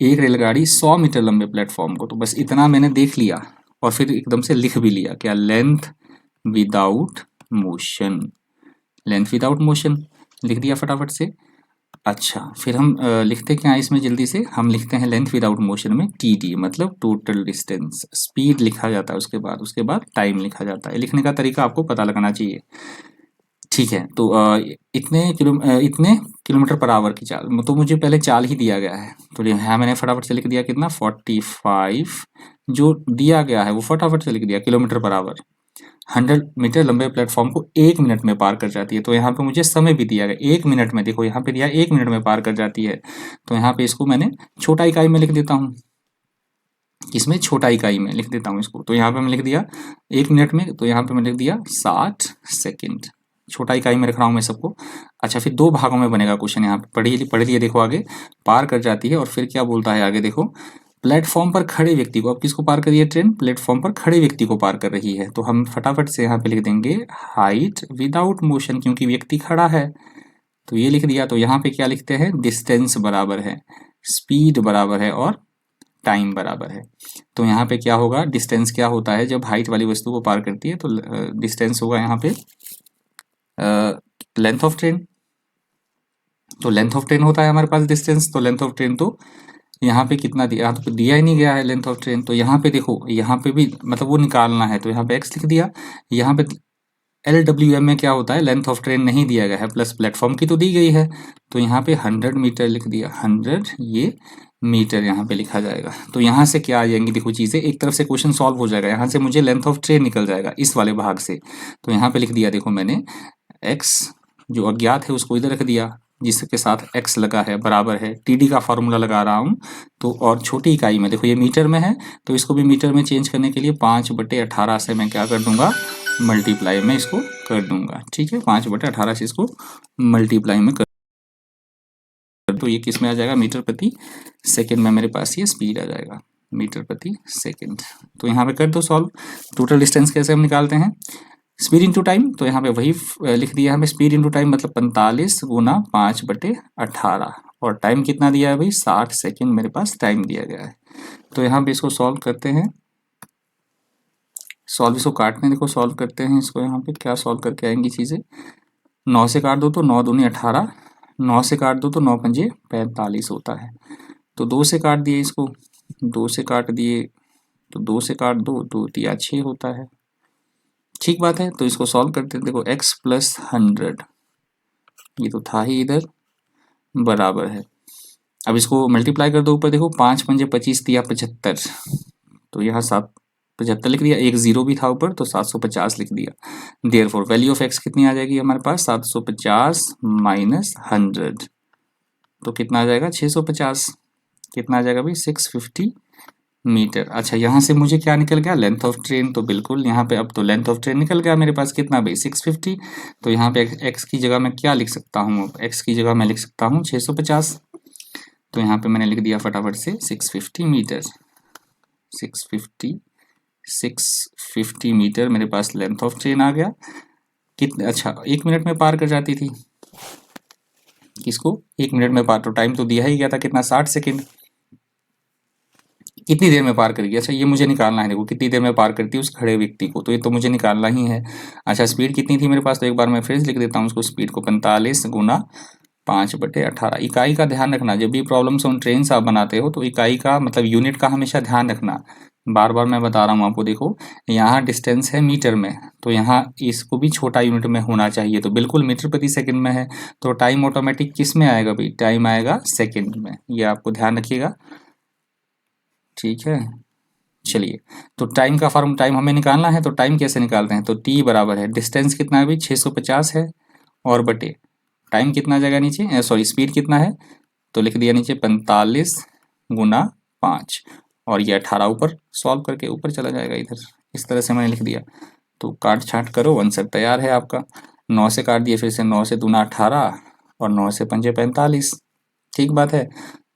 एक रेलगाड़ी 100 मीटर लंबे प्लेटफॉर्म को, तो बस इतना मैंने देख लिया और फिर एकदम से लिख भी लिया, क्या length without motion, length without motion लिख दिया फटाफट से। अच्छा फिर हम लिखते क्या है इसमें, जल्दी से हम लिखते हैं लेंथ विदाउट मोशन में TD, मतलब टोटल डिस्टेंस। स्पीड लिखा जाता है उसके बाद टाइम लिखा जाता है। लिखने का तरीका आपको पता लगना चाहिए, ठीक है। तो इतने किलोमीटर पर आवर की चाल, तो मुझे पहले चाल ही दिया गया है, तो यहाँ मैंने फटाफट से लिख दिया कितना 45, जो दिया गया है वो फटाफट से लिख दिया किलोमीटर पर आवर। 100 मीटर लंबे प्लेटफॉर्म को 1 मिनट में पार कर जाती है। तो यहाँ पे मुझे समय भी दिया गया 1 मिनट में, देखो यहाँ पे दिया 1 मिनट में पार कर जाती है। तो यहाँ पे इसको मैंने छोटा इकाई में लिख देता हूँ, इसमें छोटा इकाई में लिख देता हूँ इसको। तो यहाँ पे मैं लिख दिया 1 मिनट में, तो यहाँ पे मैं लिख दिया 60 सेकेंड, छोटा इकाई में रख रहा हूँ मैं सबको। अच्छा, फिर 2 भागों में बनेगा क्वेश्चन, यहाँ पे पढ़ लिए देखो आगे, पार कर जाती है। और फिर क्या बोलता है आगे देखो, प्लेटफॉर्म पर खड़े व्यक्ति को, अब किसको पार कर रही है ट्रेन, प्लेटफॉर्म पर खड़े व्यक्ति को पार कर रही है। तो हम फटाफट से यहाँ पे लिख देंगे हाइट विदाउट मोशन, क्योंकि व्यक्ति खड़ा है तो ये लिख दिया। तो यहाँ पे क्या लिखते हैं, डिस्टेंस बराबर है, स्पीड बराबर है और टाइम बराबर है। तो यहाँ पे क्या होगा, डिस्टेंस क्या होता है जब हाइट वाली वस्तु को पार करती है, तो डिस्टेंस होगा यहाँ पे लेंथ ऑफ ट्रेन। तो लेंथ ऑफ ट्रेन होता है हमारे पास डिस्टेंस, तो लेंथ ऑफ ट्रेन तो यहाँ पे कितना दिया, तो दिया ही नहीं गया है लेंथ ऑफ ट्रेन। तो यहाँ पे देखो, यहाँ पे भी मतलब वो निकालना है, तो यहाँ पे x लिख दिया। यहाँ पे LWM में क्या होता है, लेंथ ऑफ ट्रेन नहीं दिया गया है, प्लस प्लेटफॉर्म की तो दी गई है। तो यहाँ पे 100 मीटर लिख दिया, 100 ये मीटर यहाँ पे लिखा जाएगा। तो यहाँ से क्या आ जाएंगी देखो चीज़ें, एक तरफ से क्वेश्चन सॉल्व हो जाएगा, यहाँ से मुझे लेंथ ऑफ ट्रेन निकल जाएगा इस वाले भाग से। तो यहाँ पे लिख दिया देखो मैंने, x जो अज्ञात है उसको इधर रख दिया, जिसके साथ x लगा है बराबर है, TD का फार्मूला लगा रहा हूँ। तो और छोटी इकाई में देखो ये मीटर में है, तो इसको भी मीटर में चेंज करने के लिए 5/18 से मैं क्या कर दूंगा, मल्टीप्लाई में इसको कर दूंगा। ठीक है, 5/18 से इसको मल्टीप्लाई में कर, तो ये किस में आ जाएगा, मीटर प्रति सेकेंड में मेरे पास ये स्पीड आ जाएगा, मीटर प्रति सेकेंड। तो यहाँ पे कर दो सॉल्व। टोटल डिस्टेंस कैसे हम निकालते हैं, स्पीड इंटू टाइम, तो यहाँ पे वही लिख दिया हमें, स्पीड इंटू टाइम मतलब 45 गुना 5/18, और टाइम कितना दिया है भाई, 60 सेकेंड मेरे पास टाइम दिया गया है। तो यहाँ पे इसको सॉल्व करते हैं, सॉल्व इसको काटने देखो, सॉल्व करते हैं इसको। यहाँ पे क्या सॉल्व करके आएंगी चीज़ें, 9 से काट दो तो 9 दूनी 18, 9 से काट दो तो 9 पंजे 45 होता है। तो 2 से काट दिए इसको, 2 से काट दिए तो 2 से काट दो, 2 तिया 6 होता है। ठीक बात है, तो इसको सॉल्व करते हैं। देखो x + 100 ये तो था ही इधर, बराबर है, अब इसको मल्टीप्लाई कर दो ऊपर, देखो 5 पंजे 25 तिया 75, तो यहाँ 75 लिख दिया, एक 0 भी था ऊपर तो 750 लिख दिया। देयरफॉर वैल्यू ऑफ x कितनी आ जाएगी हमारे पास, 750 माइनस 100, तो कितना आ जाएगा 650, कितना आ जाएगा भाई 650 मीटर। अच्छा, यहाँ से मुझे क्या निकल गया, लेंथ ऑफ ट्रेन, तो बिल्कुल यहाँ पे अब तो लेंथ ऑफ ट्रेन निकल गया मेरे पास, कितना भाई 650। तो यहाँ पे x की जगह मैं क्या लिख सकता हूँ, x की जगह मैं लिख सकता हूँ 650। तो यहाँ पे मैंने लिख दिया फटाफट से 650 मीटर, 650 मीटर मेरे पास लेंथ ऑफ ट्रेन आ गया। कितने, अच्छा 1 मिनट में पार कर जाती थी, किसको 1 मिनट में पार, तो टाइम तो दिया ही गया था कितना, 60 सेकेंड। कितनी देर में पार करेगी, अच्छा ये मुझे निकालना है, देखो कितनी देर में पार करती है उस खड़े व्यक्ति को, तो ये तो मुझे निकालना ही है। अच्छा, स्पीड कितनी थी मेरे पास, तो एक बार मैं फिर लिख देता हूँ उसको, स्पीड को 45 गुना 5/18। इकाई का ध्यान रखना, जब भी प्रॉब्लम्स ऑन ट्रेन आप बनाते हो तो इकाई का मतलब यूनिट का हमेशा ध्यान रखना। बार बार मैं बता रहा हूँ आपको, देखो यहाँ डिस्टेंस है मीटर में, तो यहाँ इसको भी छोटा यूनिट में होना चाहिए, तो बिल्कुल मीटर प्रति सेकंड में है, तो टाइम ऑटोमेटिक किस में आएगा भाई, टाइम आएगा सेकंड में, ये आपको ध्यान रखिएगा। ठीक है, चलिए, तो टाइम का फॉर्म, टाइम हमें निकालना है, तो टाइम कैसे निकालते हैं, तो t बराबर है, डिस्टेंस कितना है भाई 650 है, और बटे टाइम कितना आ जाएगा नीचे, सॉरी स्पीड कितना है, तो लिख दिया नीचे 45 गुना 5, और ये 18 ऊपर सॉल्व करके ऊपर चला जाएगा इधर, इस तरह से मैंने लिख दिया। तो काट छाट करो, आंसर तैयार है आपका। 9 से काट दिए, फिर से 9 से दूना 18 और 9 से पंजे 45, ठीक बात है।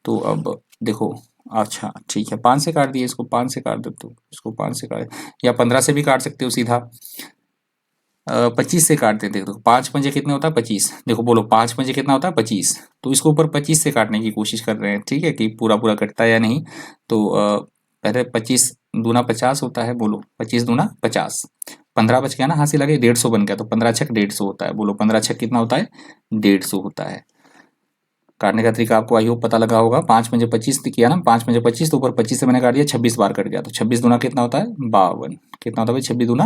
तो अब देखो, अच्छा ठीक है, 5 से काट दिए, इसको 5 से काट दो, तो इसको 5 से काट, या 15 से भी काट सकते हो सीधा। 25 से काट देते, देखो 5 पंजे कितने होता है 25, देखो बोलो 5 पंजे कितना होता है 25, तो इसको ऊपर 25 से काटने की कोशिश कर रहे हैं, ठीक है, कि पूरा पूरा कटता है या नहीं। तो पहले 25 दूना 50 होता है, बोलो 25 दूना 50, 15 बच गया ना, हासिल लगे 150 बन गया, तो 15 छक 150 होता है, बोलो 15 छक कितना होता है 150 होता है। काटने का तरीका आपको आई होप पता लगा होगा। 5 पंजे 25 किया ना, 5 पंजे 25, तो ऊपर 25 से मैंने काट दिया, 26 बार कट गया, तो 26 दूना कितना होता है 52, कितना होता है भाई 26 दूना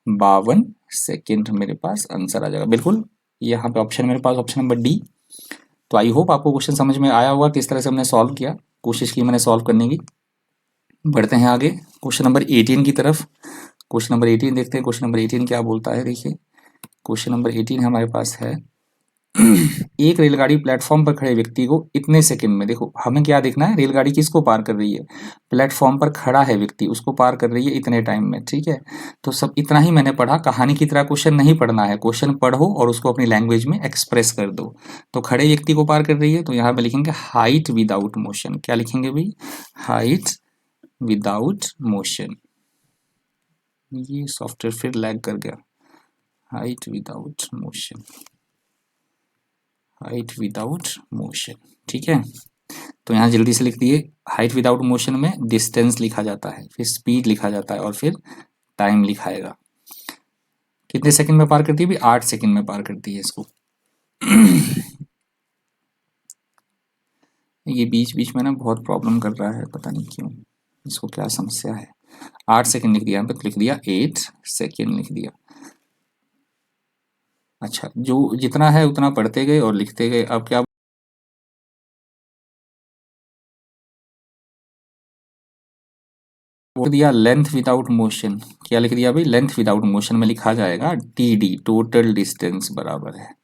52 सेकेंड, मेरे पास आंसर आ जाएगा बिल्कुल। यहाँ पे ऑप्शन मेरे पास ऑप्शन नंबर डी। तो आई होप आपको क्वेश्चन समझ में आया होगा किस तरह से हमने सॉल्व किया, कोशिश की मैंने सॉल्व करने की। बढ़ते हैं आगे क्वेश्चन नंबर 18 की तरफ। क्वेश्चन नंबर 18 देखते हैं। क्वेश्चन नंबर 18 क्या बोलता है, देखिए क्वेश्चन नंबर 18 हमारे पास है एक रेलगाड़ी प्लेटफॉर्म पर खड़े व्यक्ति को इतने सेकंड में, देखो हमें क्या देखना है, रेलगाड़ी किसको पार कर रही है, प्लेटफॉर्म पर खड़ा है व्यक्ति, उसको पार कर रही है इतने टाइम में, ठीक है। तो सब इतना ही मैंने पढ़ा, कहानी की तरह क्वेश्चन नहीं पढ़ना है, क्वेश्चन पढ़ो और उसको अपनी लैंग्वेज में एक्सप्रेस कर दो। तो खड़े व्यक्ति को पार कर रही है, तो यहाँ पे लिखेंगे हाइट विदाउट मोशन। क्या लिखेंगे भाई, हाइट विदाउट मोशन। ये सॉफ्टवेयर फिर लैग कर गया, height without motion, height without motion, ठीक है। तो यहाँ जल्दी से लिख दिए, हाइट विदाउट मोशन में डिस्टेंस लिखा जाता है, फिर स्पीड लिखा जाता है और फिर टाइम लिखाएगा। कितने सेकंड में पार करती है भी, 8 सेकंड में पार करती है इसको। ये बीच बीच में ना बहुत प्रॉब्लम कर रहा है, पता नहीं क्यों, इसको क्या समस्या है। 8 सेकंड लिख दिया यहाँ पे, तो लिख दिया 8 सेकंड लिख दिया। अच्छा, जो जितना है उतना पढ़ते गए और लिखते गए। अब क्या बोल दिया, लेंथ विदाउट मोशन। क्या लिख दिया भाई, लेंथ विदाउट मोशन में लिखा जाएगा टीडी, टोटल डिस्टेंस बराबर है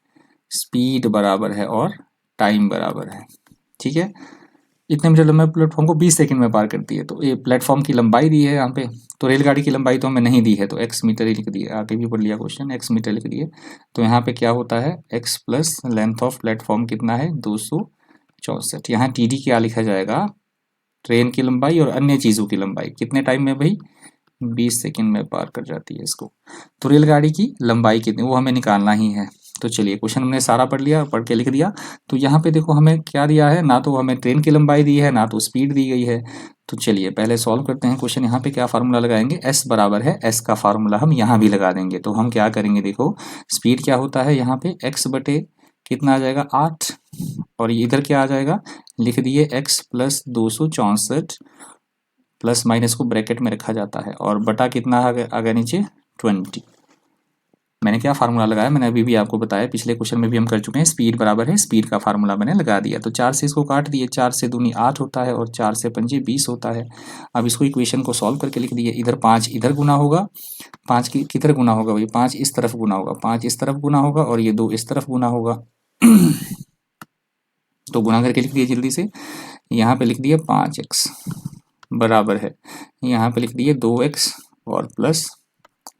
स्पीड बराबर है और टाइम बराबर है, ठीक है। इतने मीटर लंबे प्लेटफॉर्म को 20 सेकंड में पार करती है। तो ये प्लेटफॉर्म की लंबाई दी है यहाँ पे, तो रेलगाड़ी की लंबाई तो हमें नहीं दी है, तो एक्स मीटर ही लिख दिए। आगे भी पढ़ लिया क्वेश्चन, एक्स मीटर लिख दिए। तो यहाँ पे क्या होता है, x plus length of platform कितना है, 264। यहाँ टी डी क्या लिखा जाएगा, ट्रेन की लंबाई और अन्य चीज़ों की लंबाई। कितने टाइम में भाई, 20 सेकंड में पार कर जाती है इसको। तो रेलगाड़ी की लंबाई कितनी, वो हमें निकालना ही है। तो चलिए क्वेश्चन हमने सारा पढ़ लिया, पढ़ के लिख दिया। तो यहाँ पे देखो हमें क्या दिया है, ना तो हमें ट्रेन की लंबाई दी है, ना तो स्पीड दी गई है। तो चलिए पहले सॉल्व करते हैं क्वेश्चन। यहाँ पे क्या फार्मूला लगाएंगे, एस बराबर है, एस का फार्मूला हम यहाँ भी लगा देंगे। तो हम क्या करेंगे, देखो स्पीड क्या होता है यहाँ पे, एक्स बटे कितना आ जाएगा 8, और इधर क्या आ जाएगा, लिख दिए एक्स प्लस 264, प्लस माइनस को ब्रैकेट में रखा जाता है, और बटा कितना आ गया नीचे 20। मैंने क्या फार्मूला लगाया, मैंने अभी भी आपको बताया, पिछले क्वेश्चन में भी हम कर चुके हैं। स्पीड बराबर है, स्पीड का फार्मूला मैंने लगा दिया। तो 4 से इसको काट दिए, 4 से दूनी 8 होता है और 4 से पंजे 20 होता है। अब इसको इक्वेशन को सॉल्व करके लिख दिए। इधर 5 इधर गुना होगा, 5 की किधर गुना होगा भाई, 5 इस तरफ गुना होगा, 5 इस तरफ गुना होगा और ये 2 इस तरफ गुना होगा। तो गुना करके लिख दिए जल्दी से। यहाँ पे लिख दिया 5x बराबर है, यहाँ पे लिख दिए 2x और प्लस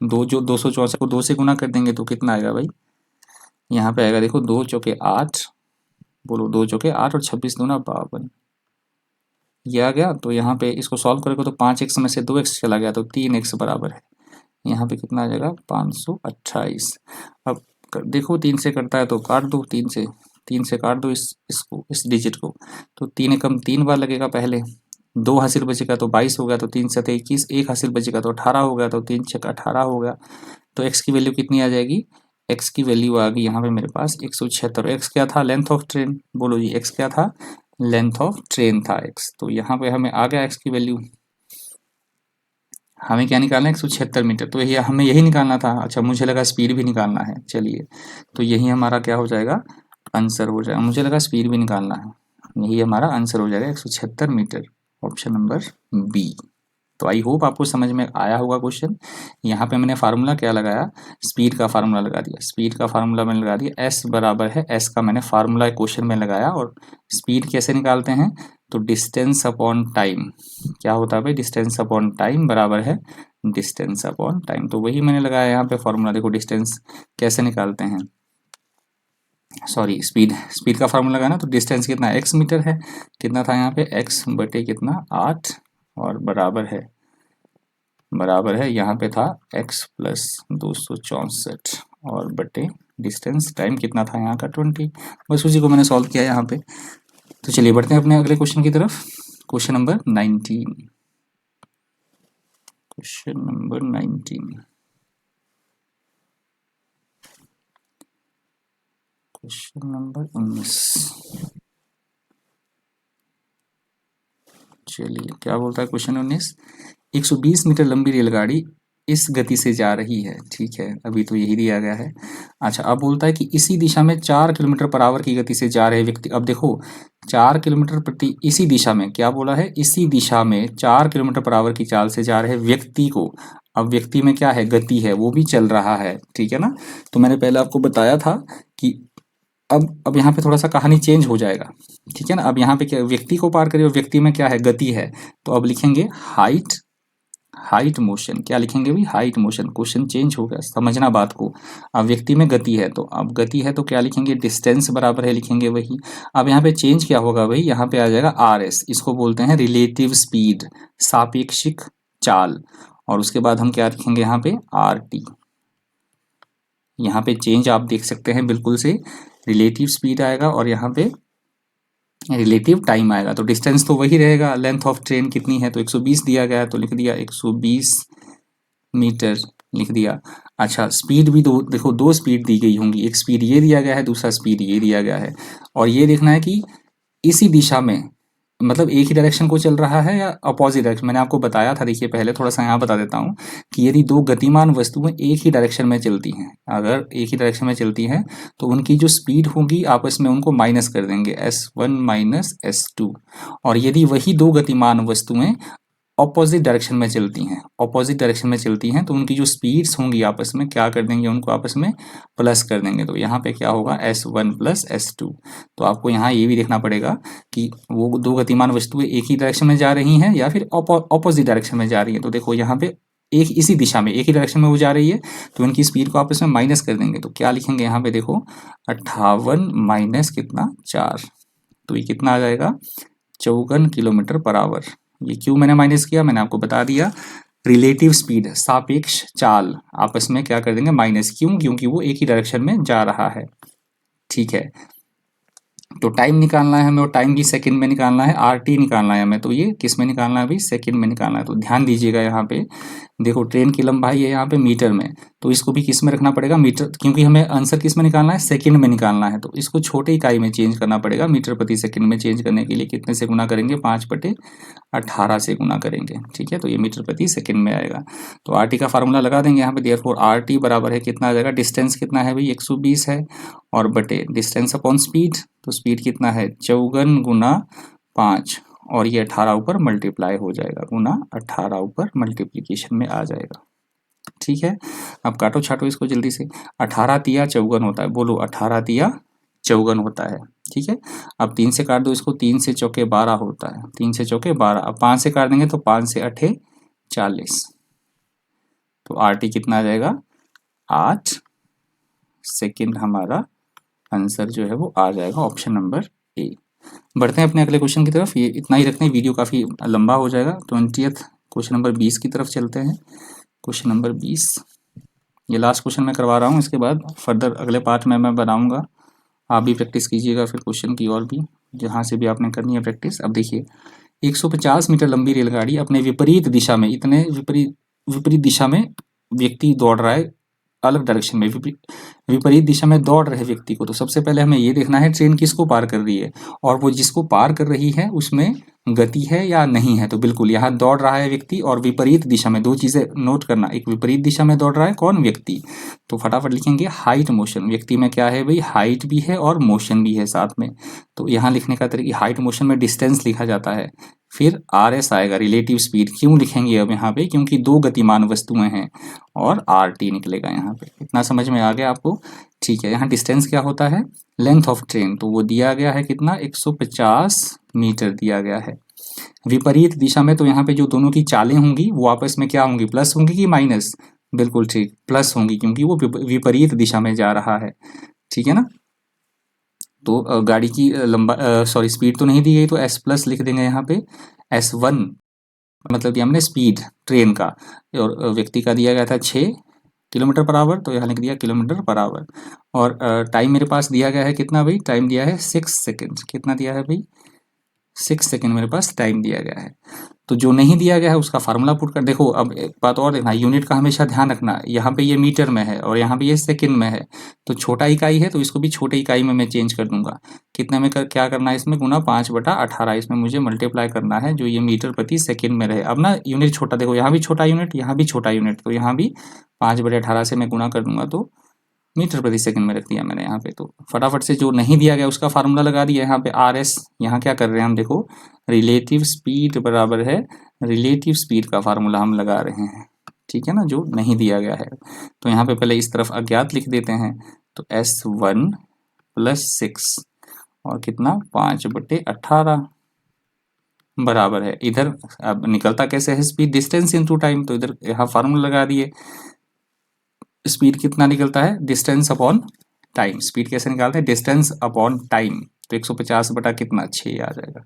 2, जो 264 को 2 से गुना कर देंगे तो कितना आएगा भाई, यहाँ पे आएगा देखो 2 चौके 8, बोलो 2 चौके 8 और 26 दूना 52, ये आ गया। तो यहाँ पे इसको सॉल्व करोगे तो 5x में से 2x चला गया तो 3x बराबर है, यहाँ पे कितना आ जाएगा 528। अब देखो 3 से करता है तो काट दो, 3 से काट दो इसको, इस डिजिट को। तो 3 एकम 3 बार लगेगा, पहले 2 हासिल बचेगा तो 22 हो गया, तो 3 से 21, 1 हासिल बचेगा तो 18 हो गया, तो 3 छक 18 हो गया। तो x की वैल्यू कितनी आ जाएगी, x की वैल्यू आ गई यहाँ पे मेरे पास 176। x क्या था, लेंथ ऑफ ट्रेन, बोलो जी x क्या था, लेंथ ऑफ ट्रेन था x। तो यहाँ पे हमें आ गया x की वैल्यू। हमें क्या निकालना है, 176 मीटर। तो यही हमें यही निकालना था। अच्छा, मुझे लगा स्पीड भी निकालना है, चलिए तो यही हमारा क्या हो जाएगा, आंसर हो जाएगा। मुझे लगा स्पीड भी निकालना है, यही हमारा आंसर हो जाएगा 176 मीटर, ऑप्शन नंबर बी। तो आई होप आपको समझ में आया होगा क्वेश्चन। यहाँ पे मैंने फार्मूला क्या लगाया, स्पीड का फार्मूला लगा दिया। स्पीड का फार्मूला मैंने लगा दिया, एस बराबर है, एस का मैंने फार्मूला क्वेश्चन में लगाया। और स्पीड कैसे निकालते हैं, तो डिस्टेंस अपॉन टाइम। क्या होता है भाई, डिस्टेंस अपॉन टाइम बराबर है डिस्टेंस अपॉन टाइम। तो वही मैंने लगाया यहाँ पे फार्मूला। देखो डिस्टेंस कैसे निकालते हैं, सॉरी स्पीड, स्पीड का फार्मूला लगाना। तो डिस्टेंस कितना, एक्स मीटर है, कितना था यहाँ पे एक्स बटे कितना 8, और बराबर है यहाँ पे था x प्लस 264 और बटे डिस्टेंस, टाइम कितना था यहाँ का 20। बस उसी को मैंने सॉल्व किया यहाँ पे। तो चलिए बढ़ते हैं अपने अगले क्वेश्चन की तरफ। Question number 19, question number 19, question number 19। चलिए क्या बोलता है क्वेश्चन 19, 120 मीटर लंबी रेलगाड़ी इस गति से जा रही है, ठीक है, अभी तो यही दिया गया है। अच्छा, अब बोलता है कि इसी दिशा में 4 किलोमीटर पर आवर की गति से जा रहे व्यक्ति, अब देखो 4 किलोमीटर प्रति, इसी दिशा में क्या बोला है, इसी दिशा में 4 किलोमीटर पर आवर की चाल से जा रहे व्यक्ति को, अब व्यक्ति में क्या है, गति है, वो भी चल रहा है, ठीक है ना। तो मैंने पहले आपको बताया था कि अब यहाँ पे थोड़ा सा कहानी चेंज हो जाएगा, ठीक है ना। अब यहाँ पे क्या, व्यक्ति को पार करिए, व्यक्ति में क्या है, गति है, तो अब लिखेंगे हाइट मोशन, क्या लिखेंगे भाई, हाइट मोशन। क्वेश्चन चेंज हो गया, समझना बात को। अब व्यक्ति में गति है, तो अब गति है तो क्या लिखेंगे, डिस्टेंस बराबर है, लिखेंगे वही। अब यहाँ पे चेंज क्या होगा भाई, यहाँ पे आ जाएगा आर एस, इसको बोलते हैं रिलेटिव स्पीड, सापेक्षिक चाल। और उसके बाद हम क्या लिखेंगे यहाँ पे, आर टी। यहाँ पे चेंज आप देख सकते हैं बिल्कुल से, रिलेटिव स्पीड आएगा और यहाँ पे रिलेटिव टाइम आएगा। तो डिस्टेंस तो वही रहेगा, लेंथ ऑफ ट्रेन कितनी है, तो 120 दिया गया है, तो लिख दिया 120 मीटर, लिख दिया। अच्छा, स्पीड भी दो, देखो दो स्पीड दी गई होंगी, एक स्पीड ये दिया गया है, दूसरा स्पीड ये दिया गया है। और ये देखना है कि इसी दिशा में, मतलब एक ही डायरेक्शन को चल रहा है या अपोजिट डायरेक्शन। मैंने आपको बताया था, देखिए पहले थोड़ा सा यहाँ बता देता हूँ कि यदि दो गतिमान वस्तुएं एक ही डायरेक्शन में चलती हैं, अगर एक ही डायरेक्शन में चलती हैं तो उनकी जो स्पीड होगी आपस में उनको माइनस कर देंगे, s1 माइनस s2। और यदि वही दो गतिमान वस्तुएं ऑपोजिट डायरेक्शन में चलती हैं, ऑपोजिट डायरेक्शन में चलती हैं, तो उनकी जो स्पीड्स होंगी आपस में क्या कर देंगे, उनको आपस में प्लस कर देंगे। तो यहाँ पे क्या होगा, s1 प्लस s2। तो आपको यहाँ ये भी देखना पड़ेगा कि वो दो गतिमान वस्तुएं एक ही डायरेक्शन में जा रही हैं या फिर ऑपोजिट डायरेक्शन में जा रही हैं। तो देखो यहाँ पे एक इसी दिशा में, एक ही डायरेक्शन में वो जा रही है, तो इनकी स्पीड को आपस में माइनस कर देंगे। तो क्या लिखेंगे यहाँ पे, देखो 58 माइनस कितना, 4, तो ये कितना आ जाएगा, 54 किलोमीटर पर आवर। ये क्यों मैंने माइनस किया, मैंने आपको बता दिया, रिलेटिव स्पीड, सापेक्ष चाल, आपस में क्या कर देंगे, माइनस। क्यों, क्योंकि वो एक ही डायरेक्शन में जा रहा है, ठीक है। तो टाइम निकालना है हमें, और टाइम भी सेकंड में निकालना है, आर टी निकालना है हमें। तो ये किस में निकालना है भाई, सेकंड में निकालना है। तो ध्यान दीजिएगा यहाँ पे, देखो ट्रेन की लंबाई है यहाँ पे मीटर में, तो इसको भी किस में रखना पड़ेगा, मीटर, क्योंकि हमें आंसर किस में निकालना है, सेकंड में निकालना है। तो इसको छोटे इकाई में चेंज करना पड़ेगा, मीटर प्रति सेकंड में चेंज करने के लिए कितने से गुना करेंगे, 5/18 से गुना करेंगे, ठीक है। तो ये मीटर प्रति सेकंड में आएगा। तो आर टी का फार्मूला लगा देंगे यहाँ पे, देयरफॉर आर टी बराबर है, कितना आ जाएगा, डिस्टेंस कितना है भाई, 120 है, और बटे डिस्टेंस अपॉन स्पीड, तो स्पीड कितना है, 54 गुना 5, और ये 18 ऊपर मल्टीप्लाई हो जाएगा, गुना 18 ऊपर मल्टीप्लीकेशन में आ जाएगा, ठीक है। अब काटो छाटो इसको जल्दी से, 18 तिया 54 होता है, बोलो 18 तिया 54 होता है, ठीक है। अब 3 से काट दो इसको, 3 से चौके 12 होता है, 3 से चौके 12। अब 5 से काट देंगे तो 5 से 8 40, तो आर टी कितना आ जाएगा, 8 सेकेंड। हमारा आंसर जो है वो आ जाएगा ऑप्शन नंबर ए। बढ़ते हैं अपने अगले क्वेश्चन की तरफ, ये इतना ही रखते हैं, वीडियो काफ़ी लंबा हो जाएगा। 20th क्वेश्चन नंबर 20 की तरफ चलते हैं। क्वेश्चन नंबर 20, ये लास्ट क्वेश्चन मैं करवा रहा हूँ, इसके बाद फर्दर अगले पार्ट में मैं बनाऊंगा, आप भी प्रैक्टिस कीजिएगा फिर क्वेश्चन की, और भी जहाँ से भी आपने करनी है प्रैक्टिस। अब देखिए, 150 मीटर लंबी रेलगाड़ी अपने विपरीत दिशा में, इतने विपरीत दिशा में व्यक्ति दौड़ रहा है, अलग डायरेक्शन में विपरीत दिशा में दौड़ रहे व्यक्ति को। तो सबसे पहले हमें ये देखना है ट्रेन किसको पार कर रही है, और वो जिसको पार कर रही है उसमें गति है या नहीं है। तो बिल्कुल यहाँ दौड़ रहा है व्यक्ति, और विपरीत दिशा में, दो चीजें नोट करना, एक विपरीत दिशा में दौड़ रहा है कौन, व्यक्ति। तो फटाफट लिखेंगे हाइट मोशन, व्यक्ति में क्या है भाई, हाइट भी है और मोशन भी है साथ में। तो यहाँ लिखने का तरीका, हाइट मोशन में डिस्टेंस लिखा जाता है, फिर आर एस आएगा, रिलेटिव स्पीड। क्यों लिखेंगे अब यहाँ पे, क्योंकि दो गतिमान वस्तुएं हैं, और आर टी निकलेगा यहाँ पे। इतना समझ में आ गया आपको, ठीक है। यहाँ डिस्टेंस क्या होता है, लेंथ ऑफ ट्रेन, तो वो दिया गया है कितना, 150 मीटर दिया गया है। विपरीत दिशा में, तो यहाँ पे जो दोनों की चालें होंगी वो आपस में क्या होंगी, प्लस होंगी कि माइनस, बिल्कुल ठीक, प्लस होंगी, क्योंकि वो विपरीत दिशा में जा रहा है, ठीक है ना। तो गाड़ी की लंबा सॉरी स्पीड तो नहीं दी गई, तो एस प्लस लिख देंगे यहाँ पे, S1 मतलब दिया हमने स्पीड ट्रेन का, और व्यक्ति का दिया गया था 6 किलोमीटर पर आवर, तो यहाँ लिख दिया किलोमीटर पर आवर। और टाइम मेरे पास दिया गया है कितना भाई, टाइम दिया है 6 सेकेंड, कितना दिया है भाई, 6 सेकेंड मेरे पास टाइम दिया गया है। तो जो नहीं दिया गया है उसका फार्मूला पुट कर, देखो अब एक बात और देखना, यूनिट का हमेशा ध्यान रखना, यहाँ पे ये मीटर में है और यहाँ पे ये सेकंड में है, तो छोटा इकाई है तो इसको भी छोटे इकाई में मैं चेंज कर दूंगा। कितने में क्या करना है इसमें, गुना 5/18 इसमें मुझे मल्टीप्लाई करना है, जो ये मीटर प्रति सेकेंड में रहे। अब ना यूनिट छोटा, देखो यहाँ भी छोटा यूनिट, यहाँ भी छोटा यूनिट, तो यहाँ भी 5/18 से मैं गुना कर दूंगा तो मीटर प्रति सेकंड में रख दिया मैंने यहाँ पे। तो फटाफट से जो नहीं दिया गया उसका फार्मूला लगा दिया यहाँ पे RS। यहाँ क्या कर रहे हैं हम, देखो रिलेटिव स्पीड बराबर है, रिलेटिव स्पीड का फार्मूला हम लगा रहे हैं, ठीक है ना, जो नहीं दिया गया है। तो यहाँ पे पहले इस तरफ अज्ञात लिख देते हैं, तो S1 + 6 और कितना 5/18 बराबर है, इधर अब निकलता कैसे है स्पीड, डिस्टेंस इनटू टाइम, तो इधर यहाँ फार्मूला लगा दिए। स्पीड कितना निकलता है, डिस्टेंस अपॉन टाइम। स्पीड कैसे निकालते हैं, डिस्टेंस अपॉन टाइम, तो 150 बटा कितना 6 आ जाएगा।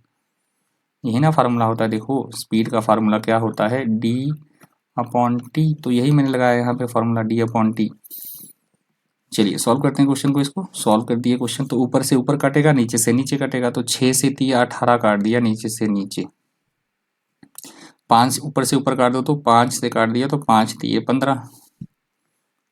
यही ना फार्मूला होता है, देखो स्पीड का फार्मूला क्या होता है, D/T, तो यही मैंने लगाया यहाँ पे फार्मूला D/T। चलिए सॉल्व करते हैं क्वेश्चन को, इसको सॉल्व कर दिए क्वेश्चन, तो ऊपर से ऊपर काटेगा, नीचे से नीचे काटेगा, तो 6 से 3 18 काट दिया, नीचे से नीचे 5 ऊपर से ऊपर काट दो, तो 5 से काट दिया, तो 5 3 15,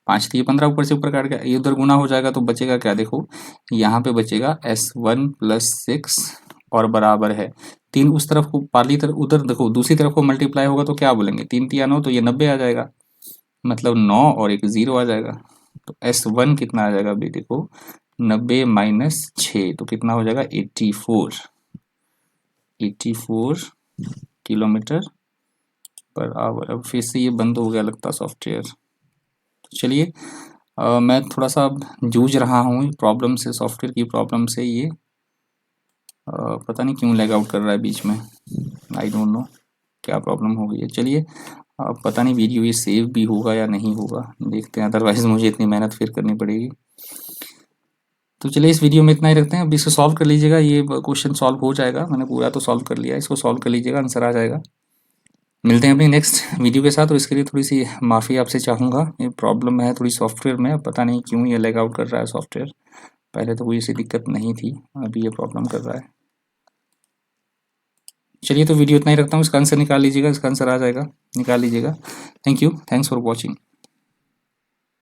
5 3 15 ऊपर से ऊपर काट गया, ये उधर गुना हो जाएगा, तो बचेगा क्या, देखो यहाँ पे बचेगा S1 + 6 और बराबर है 3, उस तरफ को पाली तरफ, उधर देखो दूसरी तरफ को मल्टीप्लाई होगा तो क्या बोलेंगे, 3 3 9, तो ये 90 आ जाएगा, मतलब 9 और एक 0 आ जाएगा। तो S1 कितना आ जाएगा भाई, देखो 90 - 6, तो कितना हो जाएगा 84 किलोमीटर पर आवर। अब फिर से ये बंद हो गया लगता सॉफ्टवेयर। तो चलिए मैं थोड़ा सा जूझ रहा हूँ प्रॉब्लम से, सॉफ्टवेयर की प्रॉब्लम से, ये पता नहीं क्यों लैग आउट कर रहा है बीच में, आई डोंट नो क्या प्रॉब्लम हो गई है। चलिए पता नहीं वीडियो ये सेव भी होगा या नहीं होगा, देखते हैं, अदरवाइज मुझे इतनी मेहनत फिर करनी पड़ेगी। तो चलिए इस वीडियो में इतना ही रखते हैं, अब इसको सॉल्व कर लीजिएगा, ये क्वेश्चन सॉल्व हो जाएगा, मैंने पूरा तो सॉल्व कर लिया, इसको सॉल्व कर लीजिएगा, आंसर आ जाएगा। मिलते हैं अपनी नेक्स्ट वीडियो के साथ, और इसके लिए थोड़ी सी माफ़ी आपसे चाहूँगा, ये प्रॉब्लम है थोड़ी सॉफ्टवेयर में, पता नहीं क्यों ये लैग आउट कर रहा है सॉफ्टवेयर, पहले तो कोई ऐसी दिक्कत नहीं थी, अभी ये प्रॉब्लम कर रहा है। चलिए तो वीडियो इतना ही रखता हूँ, इसका आंसर निकाल लीजिएगा, इसका आंसर आ जाएगा, निकाल लीजिएगा। Thank you, thanks for watching.